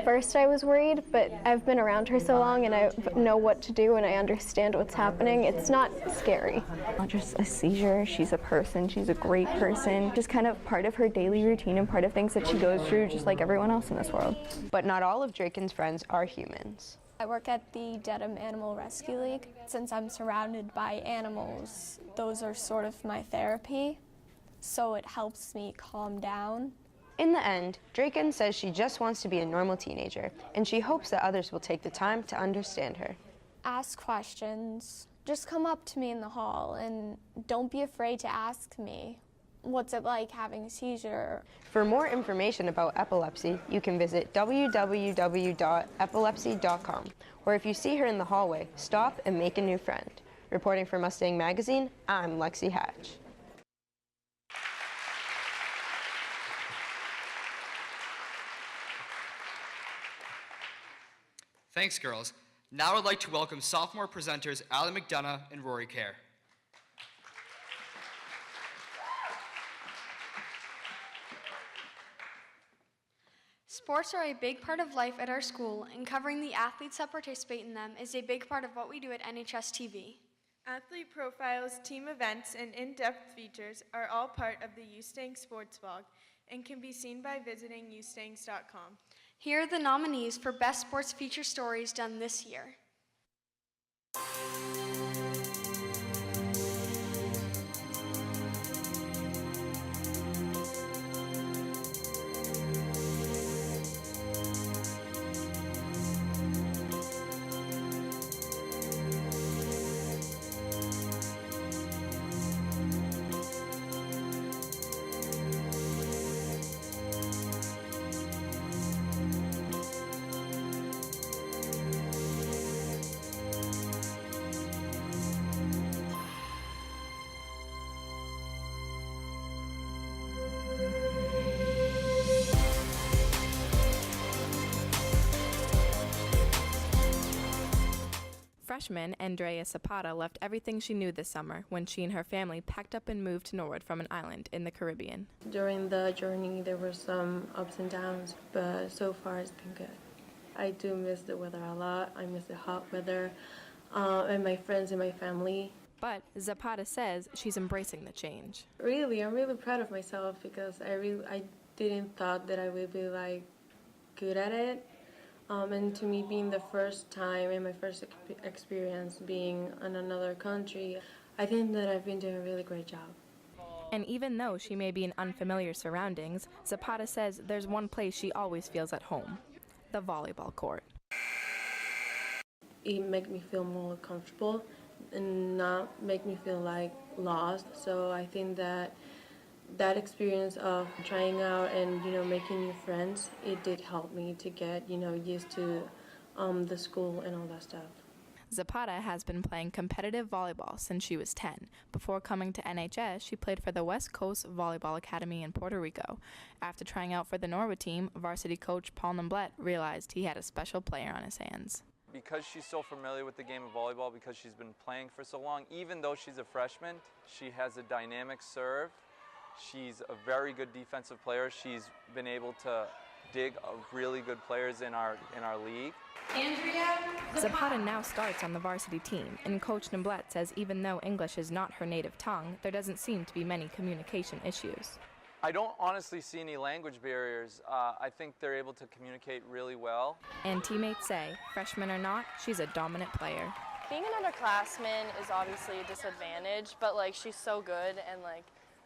first I was worried, but I've been around her so long and I know what to do and I understand what's happening. It's not scary. Not just a seizure, she's a person, she's a great person. Just kind of part of her daily routine and part of things that she goes through just like everyone else in this world. But not all of Draken's friends are humans. I work at the Dedham Animal Rescue League. Since I'm surrounded by animals, those are sort of my therapy, so it helps me calm down. In the end, Draken says she just wants to be a normal teenager, and she hopes that others will take the time to understand her. Ask questions. Just come up to me in the hall, and don't be afraid to ask me, what's it like having a seizure? For more information about epilepsy, you can visit www.epilepsy.com, or if you see her in the hallway, stop and make a new friend. Reporting for Mustang Magazine, I'm Lexi Hatch. Thanks, girls. Now I'd like to welcome sophomore presenters Allie McDonough and Rory Kerr. Sports are a big part of life at our school, and covering the athletes that participate in them is a big part of what we do at NHS-TV. Athlete profiles, team events, and in-depth features are all part of the Mustang Sports Blog and can be seen by visiting mustangs.com. Here are the nominees for Best Sports Feature Stories done this year. Freshman Andrea Zapata left everything she knew this summer when she and her family packed up and moved to Norwood from an island in the Caribbean. During the journey, there were some ups and downs, but so far it's been good. I do miss the weather a lot. I miss the hot weather and my friends and my family. But Zapata says she's embracing the change. Really, I'm really proud of myself because I didn't thought that I would be like good at it. And to me, being the first time and my first experience being in another country, I think that I've been doing a really great job. And even though she may be in unfamiliar surroundings, Zapata says there's one place she always feels at home: the volleyball court. It makes me feel more comfortable and not make me feel like lost. So I think that experience of trying out and making new friends, it did help me to get used to the school and all that stuff. Zapata has been playing competitive volleyball since she was 10. Before coming to NHS, she played for the West Coast Volleyball Academy in Puerto Rico. After trying out for the Norwood team, varsity coach Paul Nemblett realized he had a special player on his hands. Because she's so familiar with the game of volleyball, because she's been playing for so long, even though she's a freshman, she has a dynamic serve. She's a very good defensive player. She's been able to dig really good players in our league. Zapata now starts on the varsity team, and Coach Nemblett says even though English is not her native tongue, there doesn't seem to be many communication issues. I don't honestly see any language barriers. I think they're able to communicate really well. And teammates say, freshman or not, she's a dominant player. Being an underclassman is obviously a disadvantage, but she's so good, and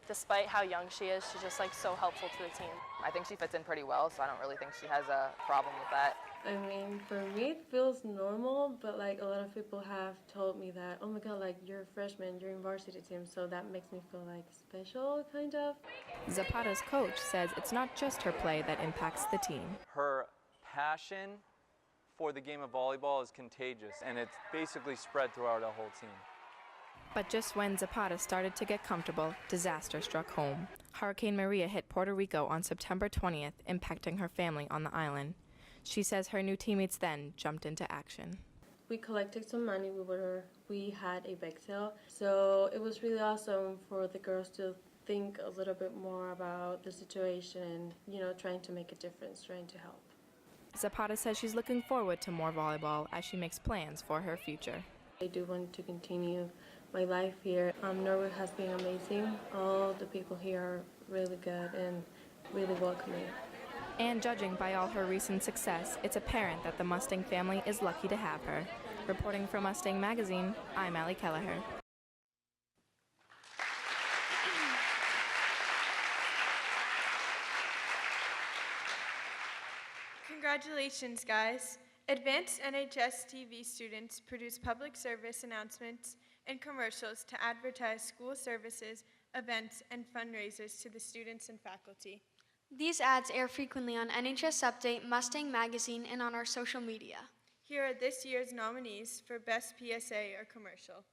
despite how young she is, she's just so helpful to the team. I think she fits in pretty well, so I don't really think she has a problem with that. I mean, for me it feels normal, but a lot of people have told me that, oh my god, you're a freshman, you're in varsity team, so that makes me feel special, kind of. Zapata's coach says it's not just her play that impacts the team. Her passion for the game of volleyball is contagious, and it's basically spread throughout the whole team. But just when Zapata started to get comfortable, disaster struck home. Hurricane Maria hit Puerto Rico on September 20th, impacting her family on the island. She says her new teammates then jumped into action. We collected some money. We had a bake sale, so it was really awesome for the girls to think a little bit more about the situation, trying to make a difference, trying to help. Zapata says she's looking forward to more volleyball as she makes plans for her future. I do want to continue my life here. Norwood has been amazing. All the people here are really good and really welcoming. And judging by all her recent success, it's apparent that the Mustang family is lucky to have her. Reporting for Mustang Magazine, I'm Allie Kelleher. Congratulations, guys. Advanced NHS-TV students produce public service announcements and commercials to advertise school services, events, and fundraisers to the students and faculty. These ads air frequently on NHS Update, Mustang Magazine, and on our social media. Here are this year's nominees for Best PSA or Commercial.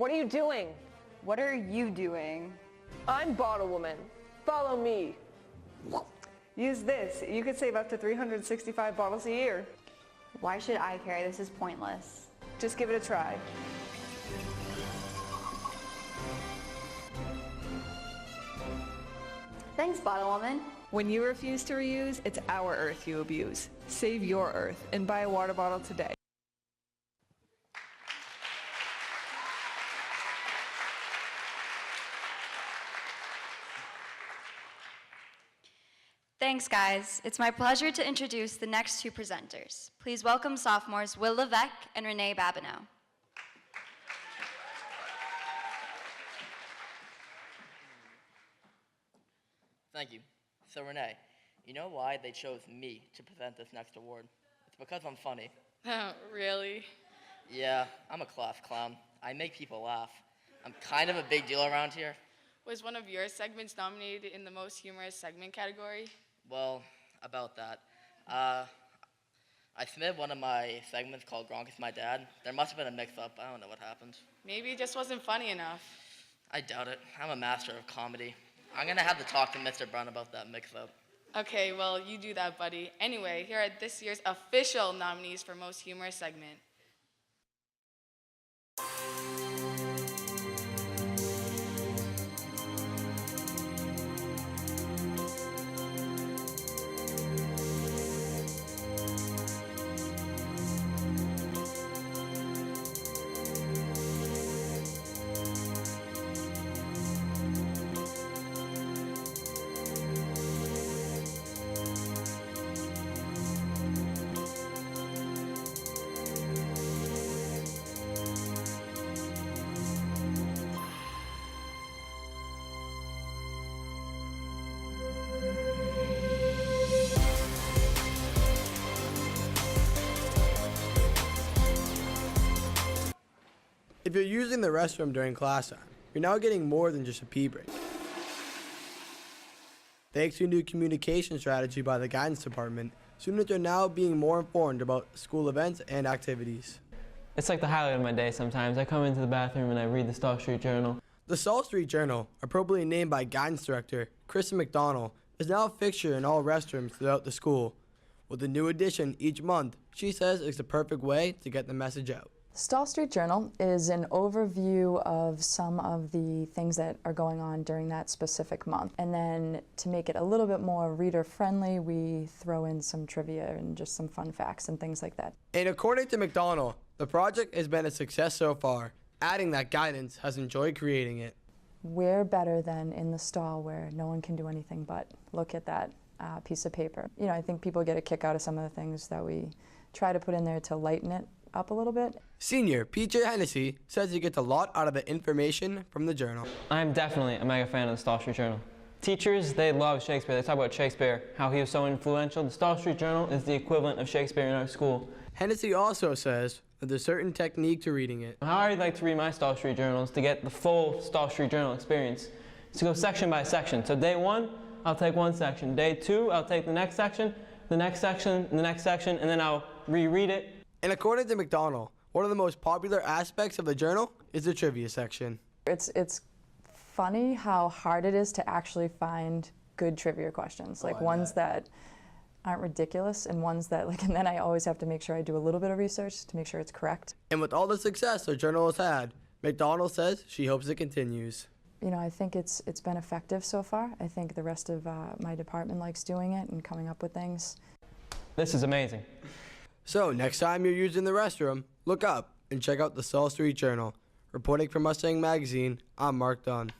What are you doing? What are you doing? I'm Bottle Woman. Follow me. Use this. You could save up to 365 bottles a year. Why should I care? This is pointless. Just give it a try. Thanks, Bottle Woman. When you refuse to reuse, it's our earth you abuse. Save your earth and buy a water bottle today. Thanks, guys. It's my pleasure to introduce the next two presenters. Please welcome sophomores Will Levesque and Renee Babineau. Thank you. So Renee, you know why they chose me to present this next award? It's because I'm funny. Really? Yeah, I'm a class clown. I make people laugh. I'm kind of a big deal around here. Was one of your segments nominated in the most humorous segment category? Well, about that. I submitted one of my segments called Gronk is My Dad. There must have been a mix-up. I don't know what happened. Maybe it just wasn't funny enough. I doubt it. I'm a master of comedy. I'm gonna have to talk to Mr. Brown about that mix-up. Okay, well, you do that, buddy. Anyway, here are this year's official nominees for most humorous segment. If you're using the restroom during class time, you're now getting more than just a pee break. Thanks to a new communication strategy by the guidance department, students are now being more informed about school events and activities. It's like the highlight of my day sometimes. I come into the bathroom and I read the Star Street Journal. The Salt Street Journal, appropriately named by guidance director Kristen McDonald, is now a fixture in all restrooms throughout the school. With a new edition each month, she says it's the perfect way to get the message out. Salt Street Journal is an overview of some of the things that are going on during that specific month. And then to make it a little bit more reader-friendly, we throw in some trivia and just some fun facts and things like that. And according to McDonald, the project has been a success so far, adding that guidance has enjoyed creating it. We're better than in the stall where no one can do anything but look at that piece of paper. You know, I think people get a kick out of some of the things that we try to put in there to lighten it up a little bit. Senior PJ Hennessy says he gets a lot out of the information from the journal. I'm definitely a mega fan of the Star Street Journal. Teachers, they love Shakespeare. They talk about Shakespeare, how he was so influential. The Star Street Journal is the equivalent of Shakespeare in our school. Hennessy also says that there's a certain technique to reading it. How I like to read my Star Street Journals to get the full Star Street Journal experience is to go section by section. So day 1, I'll take one section. Day 2, I'll take the next section, the next section, the next section, and then I'll reread it. And according to McDonald, one of the most popular aspects of the journal is the trivia section. It's funny how hard it is to actually find good trivia questions, like ones that aren't ridiculous and ones that and then I always have to make sure I do a little bit of research to make sure it's correct. And with all the success the journal has had, McDonald says she hopes it continues. You know, I think it's been effective so far. I think the rest of my department likes doing it and coming up with things. This is amazing. So next time you're using the restroom, look up and check out the Salt Street Journal. Reporting for Mustang Magazine, I'm Mark Dunn.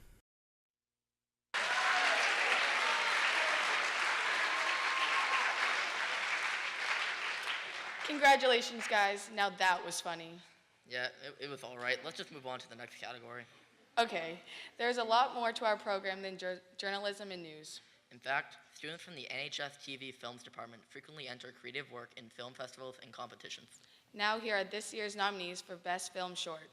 Congratulations, guys. Now that was funny. Yeah, it was all right. Let's just move on to the next category. Okay, there's a lot more to our program than journalism and news. In fact, students from the NHS-TV Films Department frequently enter creative work in film festivals and competitions. Now here are this year's nominees for Best Film Short.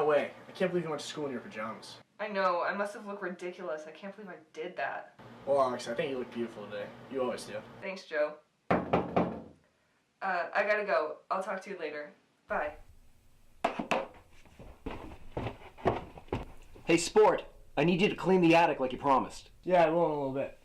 No way. I can't believe you went to school in your pajamas. I know, I must have looked ridiculous. I can't believe I did that. Well, Alex, I think you look beautiful today. You always do. Thanks, Joe. I gotta go. I'll talk to you later. Bye. Hey, Sport, I need you to clean the attic like you promised. Yeah, I will in a little bit.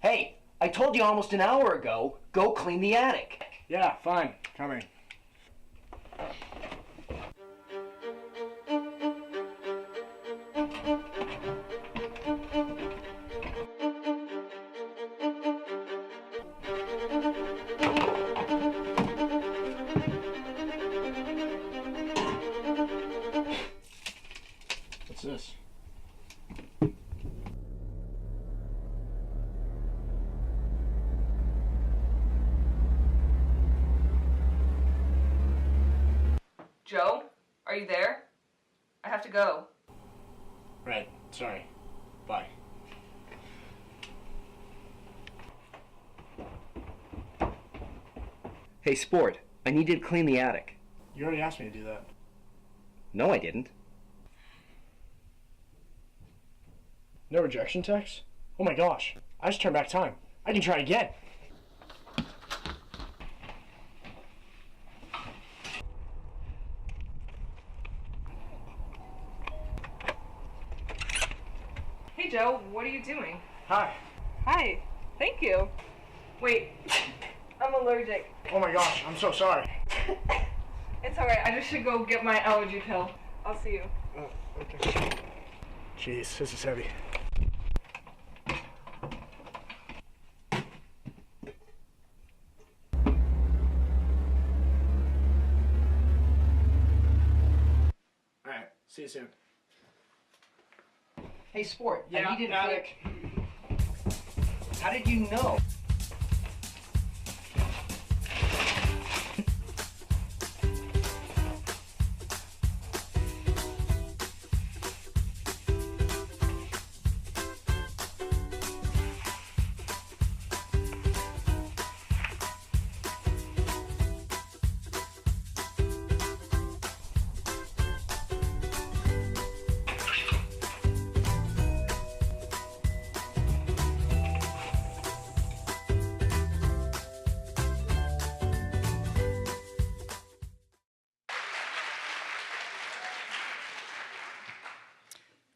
Hey, I told you almost an hour ago, go clean the attic. Yeah, fine. Coming. What's this? Joe, are you there? I have to go. Right, sorry. Bye. Hey, Sport, I need you to clean the attic. You already asked me to do that. No, I didn't. No rejection text? Oh my gosh, I just turned back time. I can try again. Hey, Joe, what are you doing? Hi. Hi. Thank you. Wait, I'm allergic. Oh my gosh, I'm so sorry. It's alright, I just should go get my allergy pill. I'll see you. Oh, okay. Jeez, this is heavy. Alright, see you soon. Hey, Sport, Yeah, I need you to attic. How did you know?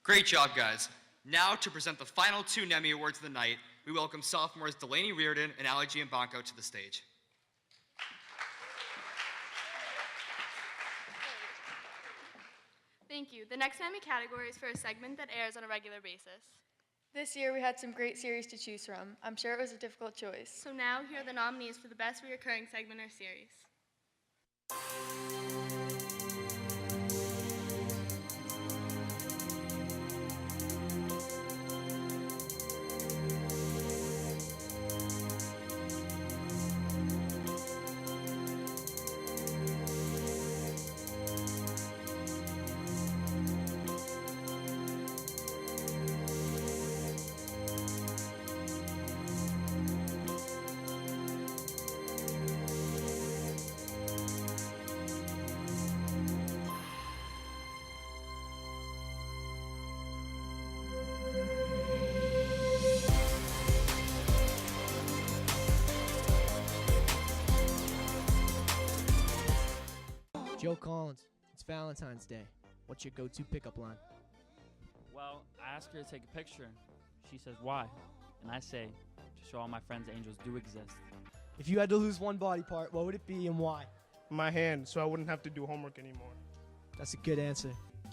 Great job, guys. Now, to present the final 2 Nemmy Awards of the night, we welcome sophomores Delaney Reardon and Ali Giambanco to the stage. Thank you. The next Nemmy category is for a segment that airs on a regular basis. This year we had some great series to choose from. I'm sure it was a difficult choice. So now here are the nominees for the best recurring segment or series. Joe Collins, it's Valentine's Day. What's your go-to pickup line? Well, I ask her to take a picture. She says, why? And I say, to show all my friends angels do exist. If you had to lose one body part, what would it be and why? My hand, so I wouldn't have to do homework anymore. That's a good answer.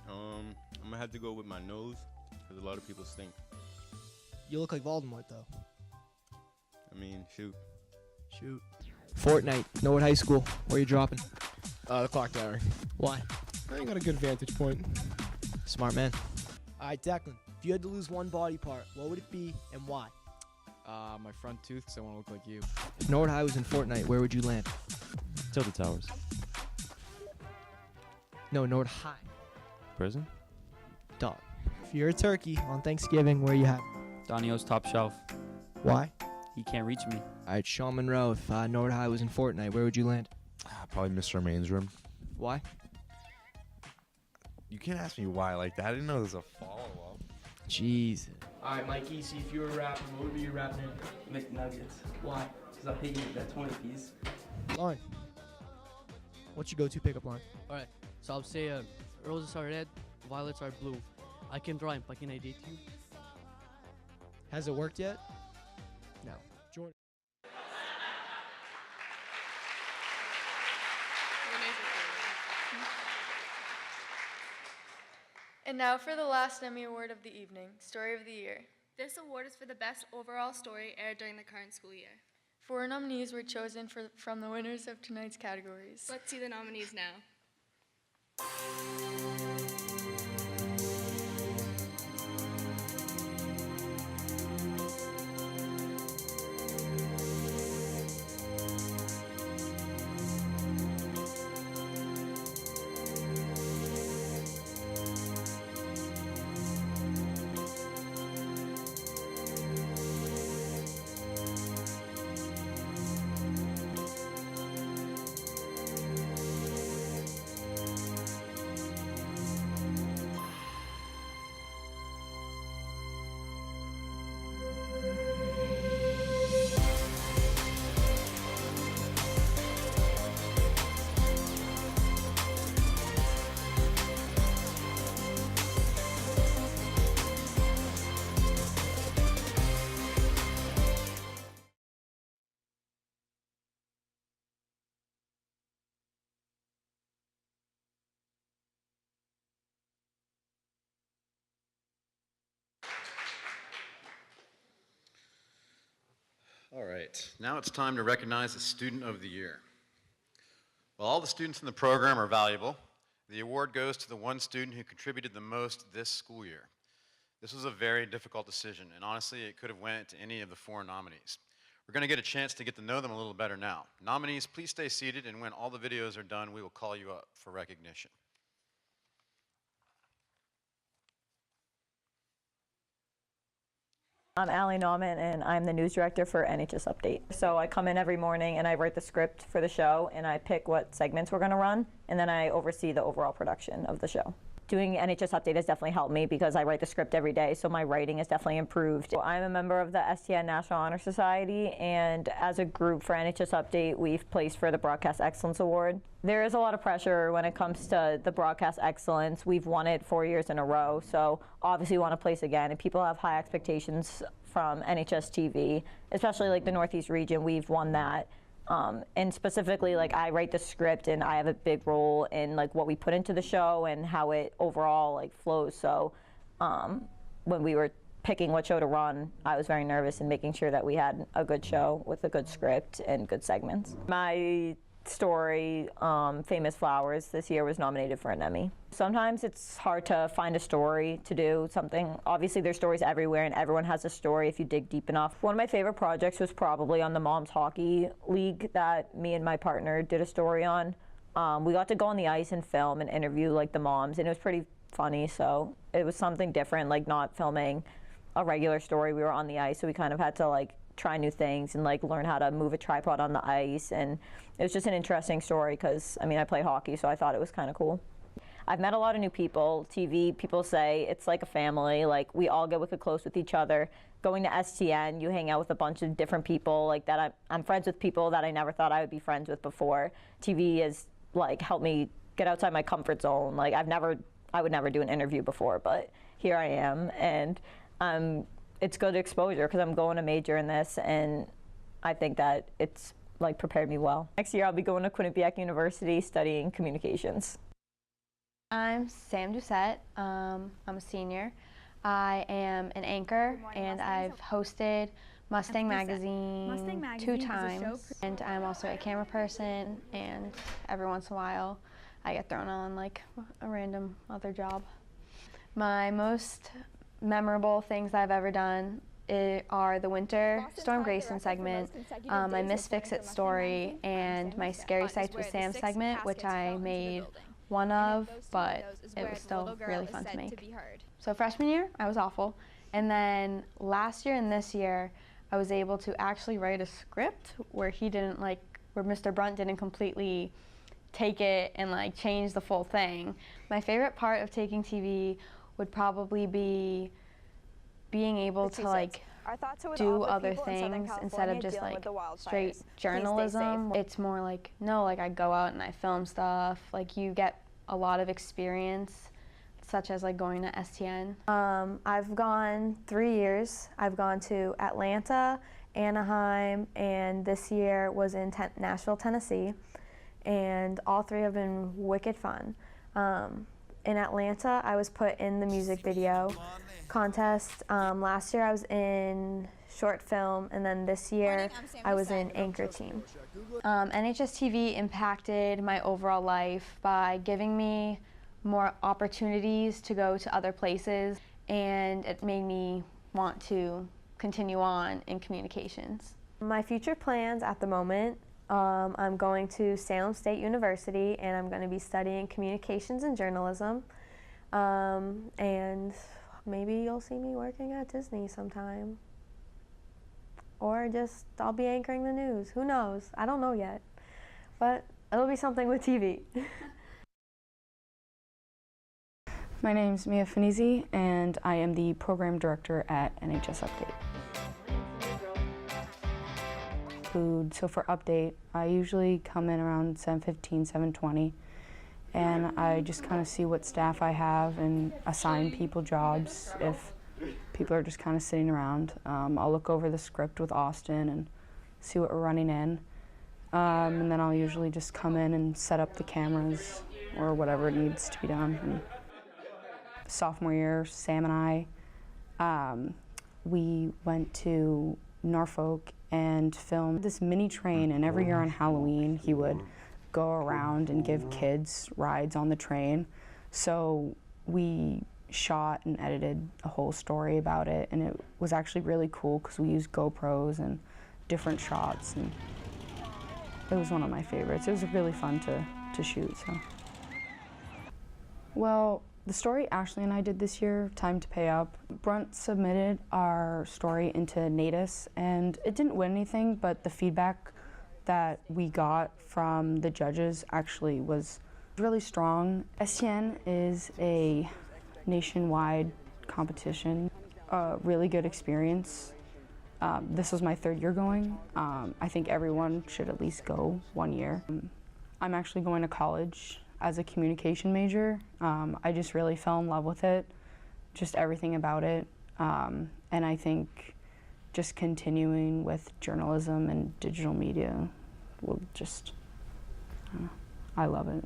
I'm gonna have to go with my nose, because a lot of people stink. You look like Voldemort, though. I mean, shoot. Shoot. Fortnite, Norwood High School. Where you dropping? The clock tower. Why? I ain't got a good vantage point. Smart man. All right, Declan. If you had to lose one body part, what would it be and why? My front tooth, because I want to look like you. If Norwood High was in Fortnite, where would you land? Tilted Towers. No, Norwood High. Prison? Dog. If you're a turkey on Thanksgiving, where you have? Donio's top shelf. Why? He can't reach me. Alright, Sean Monroe, if Nord High was in Fortnite, where would you land? Probably Mr. Main's room. Why? You can't ask me why like that. I didn't know there was a follow-up. Jeez. Alright, Mikey, see if you were a rapper, what would be your rap name? McNuggets. Why? Because I'm paying you that 20 piece. Line. What's your go-to pickup line? Alright, so I'll say roses are red, violets are blue. I can rhyme, but can I date you? Has it worked yet? No. Jordan. And now for the last Nemmy Award of the evening, Story of the Year. This award is for the best overall story aired during the current school year. 4 nominees were chosen from the winners of tonight's categories. Let's see the nominees now. All right, now it's time to recognize the Student of the Year. While all the students in the program are valuable, the award goes to the one student who contributed the most this school year. This was a very difficult decision, and honestly, it could have went to any of the 4 nominees. We're gonna get a chance to get to know them a little better now. Nominees, please stay seated, and when all the videos are done, we will call you up for recognition. I'm Allie Nauman, and I'm the news director for NHS Update. So I come in every morning and I write the script for the show, and I pick what segments we're going to run, and then I oversee the overall production of the show. Doing NHS Update has definitely helped me because I write the script every day, so my writing has definitely improved. I'm a member of the STN National Honor Society, and as a group for NHS Update, we've placed for the Broadcast Excellence Award. There is a lot of pressure when it comes to the broadcast excellence. We've won it 4 years in a row, so obviously we want to place again, and people have high expectations from NHS-TV, especially like the Northeast region. We've won that. And specifically, like, I write the script and I have a big role in like what we put into the show and how it overall like flows. So when we were picking what show to run, I was very nervous in making sure that we had a good show with a good script and good segments. My story, Famous Flowers, this year was nominated for an Emmy. Sometimes it's hard to find a story to do something. Obviously there's stories everywhere and everyone has a story if you dig deep enough. One of my favorite projects was probably on the Moms Hockey League that me and my partner did a story on. We got to go on the ice and film and interview like the moms, and it was pretty funny, so it was something different, like not filming a regular story. We were on the ice, so we kind of had to like try new things and like learn how to move a tripod on the ice, and it was just an interesting story because I mean I play hockey, so I thought it was kind of cool. I've met a lot of new people. TV, people say it's like a family, like we all get wicked close with each other. Going to STN, you hang out with a bunch of different people like that. I'm friends with people that I never thought I would be friends with before. TV has like helped me get outside my comfort zone. Like I would never do an interview before, but here I am, and it's good exposure because I'm going to major in this, and I think that it's like prepared me well. Next year I'll be going to Quinnipiac University studying communications. I'm Sam Doucette. I'm a senior. I am an anchor, and I've hosted Mustang Magazine 2 times. And I'm also a camera person, and every once in a while I get thrown on like a random other job. My most memorable things I've ever done are the Winter Storm Grayson segment, my Miss Fix-It story, and my Scary Sights with Sam segment, which I made one of, but it was still really fun to make. So freshman year, I was awful. And then last year and this year, I was able to actually write a script where where Mr. Brunt didn't completely take it and like change the full thing. My favorite part of taking TV would probably be being able to like do other things instead of just like straight journalism. It's more like, no, like I go out and I film stuff. Like you get a lot of experience, such as like going to STN. I've gone 3 years. I've gone to Atlanta, Anaheim, and this year was in Nashville, Tennessee. And all 3 have been wicked fun. In Atlanta, I was put in the music video contest. Last year I was in short film, and then this year I was in anchor team. NHS-TV impacted my overall life by giving me more opportunities to go to other places, and it made me want to continue on in communications. My future plans at the moment, I'm going to Salem State University, and I'm going to be studying communications and journalism, and maybe you'll see me working at Disney sometime. Or just I'll be anchoring the news. Who knows? I don't know yet. But it'll be something with TV. My name's Mia Finizzi, and I am the program director at NHS Update. So for Update, I usually come in around 7:15, 7:20, and I just kind of see what staff I have and assign people jobs if people are just kind of sitting around. I'll look over the script with Austin and see what we're running in, and then I'll usually just come in and set up the cameras or whatever needs to be done. And sophomore year, Sam and I, we went to Norfolk and filmed this mini train, and every year on Halloween he would go around and give kids rides on the train. So we shot and edited a whole story about it, and it was actually really cool because we used GoPros and different shots, and it was one of my favorites. It was really fun to shoot. So, well, the story Ashley and I did this year, Time to Pay Up, Brunt submitted our story into Natus, and it didn't win anything, but the feedback that we got from the judges actually was really strong. STN is a nationwide competition, a really good experience. This was my 3rd year going. I think everyone should at least go 1 year. I'm actually going to college as a communication major. I just really fell in love with it, just everything about it. And I think just continuing with journalism and digital media will just, I love it.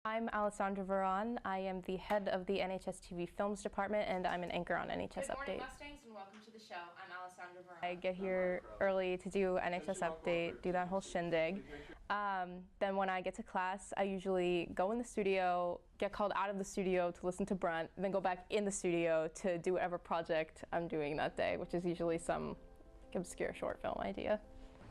I'm Alessandra Veron. I am the head of the NHS-TV Films Department, and I'm an anchor on NHS Update. Good morning, Mustangs, and welcome to the show. I'm Alessandra Veron. I get here early to do NHS Update, do that whole shindig. Then when I get to class, I usually go in the studio, get called out of the studio to listen to Brunt, then go back in the studio to do whatever project I'm doing that day, which is usually some obscure short film idea.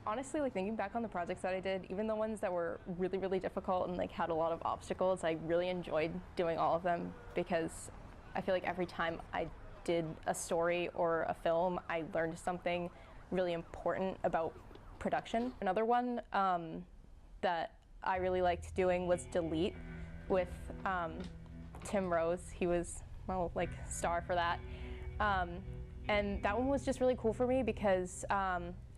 Honestly, like thinking back on the projects that I did, even the ones that were really, really difficult and like had a lot of obstacles, I really enjoyed doing all of them because I feel like every time I did a story or a film, I learned something really important about production. Another one that I really liked doing was Delete with Tim Rose. He was, well, like star for that. And that one was just really cool for me because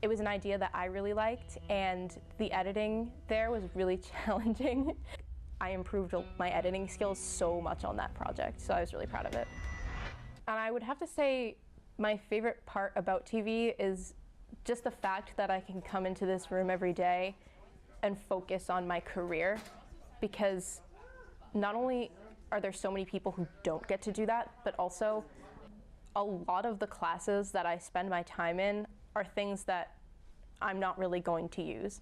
it was an idea that I really liked, and the editing there was really challenging. I improved my editing skills so much on that project, so I was really proud of it. And I would have to say my favorite part about TV is just the fact that I can come into this room every day and focus on my career, because not only are there so many people who don't get to do that, but also a lot of the classes that I spend my time in are things that I'm not really going to use.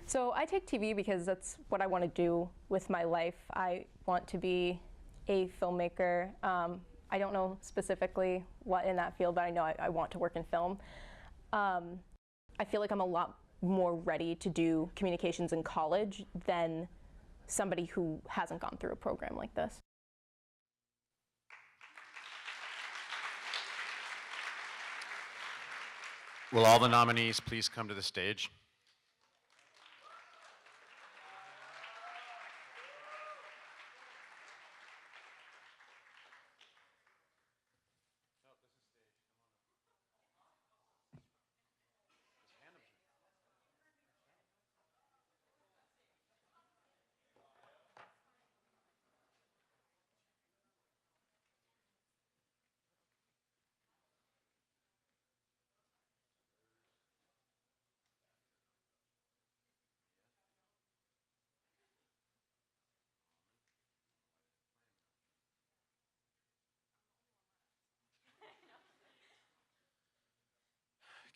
So I take TV because that's what I want to do with my life. I want to be a filmmaker. I don't know specifically what in that field, but I know I want to work in film. I feel like I'm a lot more ready to do communications in college than somebody who hasn't gone through a program like this. Will all the nominees please come to the stage?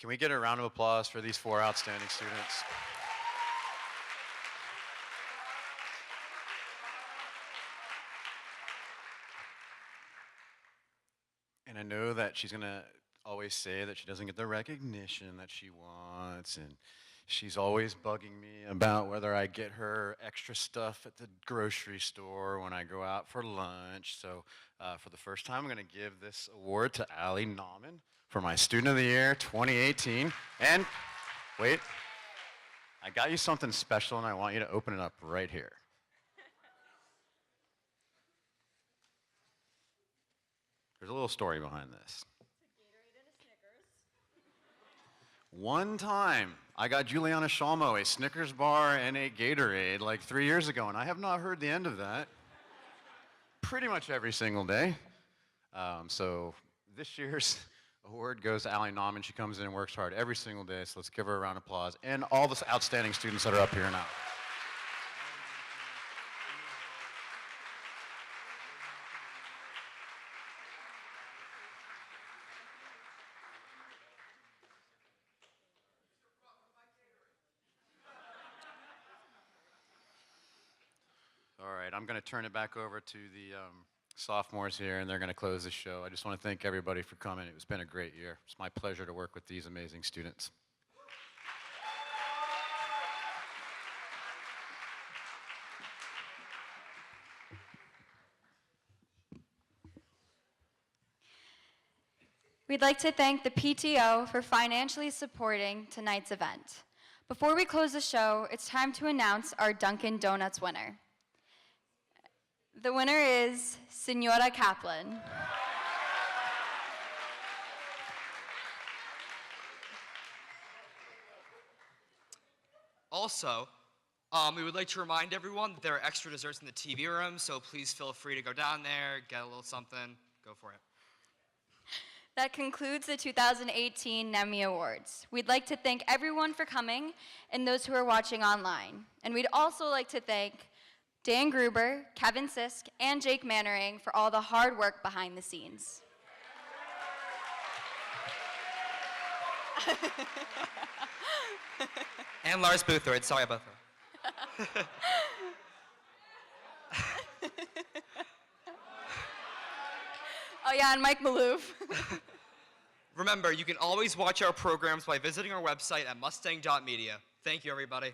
Can we get a round of applause for these 4 outstanding students? And I know that she's going to always say that she doesn't get the recognition that she wants, and she's always bugging me about whether I get her extra stuff at the grocery store when I go out for lunch. So for the first time, I'm going to give this award to Allie Nauman for my Student of the Year 2018. And wait, I got you something special, and I want you to open it up right here. There's a little story behind this. One time, I got Juliana Shalmo a Snickers bar and a Gatorade like 3 years ago, and I have not heard the end of that. Pretty much every single day. So this year's award goes to Allie Nauman. She comes in and works hard every single day, so let's give her a round of applause. And all the outstanding students that are up here now. All right, I'm going to turn it back over to the sophomores here, and they're going to close the show. I just want to thank everybody for coming. It's been a great year. It's my pleasure to work with these amazing students. We'd like to thank the PTO for financially supporting tonight's event. Before we close the show, it's time to announce our Dunkin' Donuts winner. The winner is Senora Kaplan. Also, we would like to remind everyone that there are extra desserts in the TV room, so please feel free to go down there, get a little something, go for it. That concludes the 2018 Nemmy Awards. We'd like to thank everyone for coming and those who are watching online. And we'd also like to thank Dan Gruber, Kevin Sisk, and Jake Mannering for all the hard work behind the scenes. And Lars Boothroyd, sorry about that. Oh yeah, and Mike Malouf. Remember, you can always watch our programs by visiting our website at mustang.media. Thank you, everybody.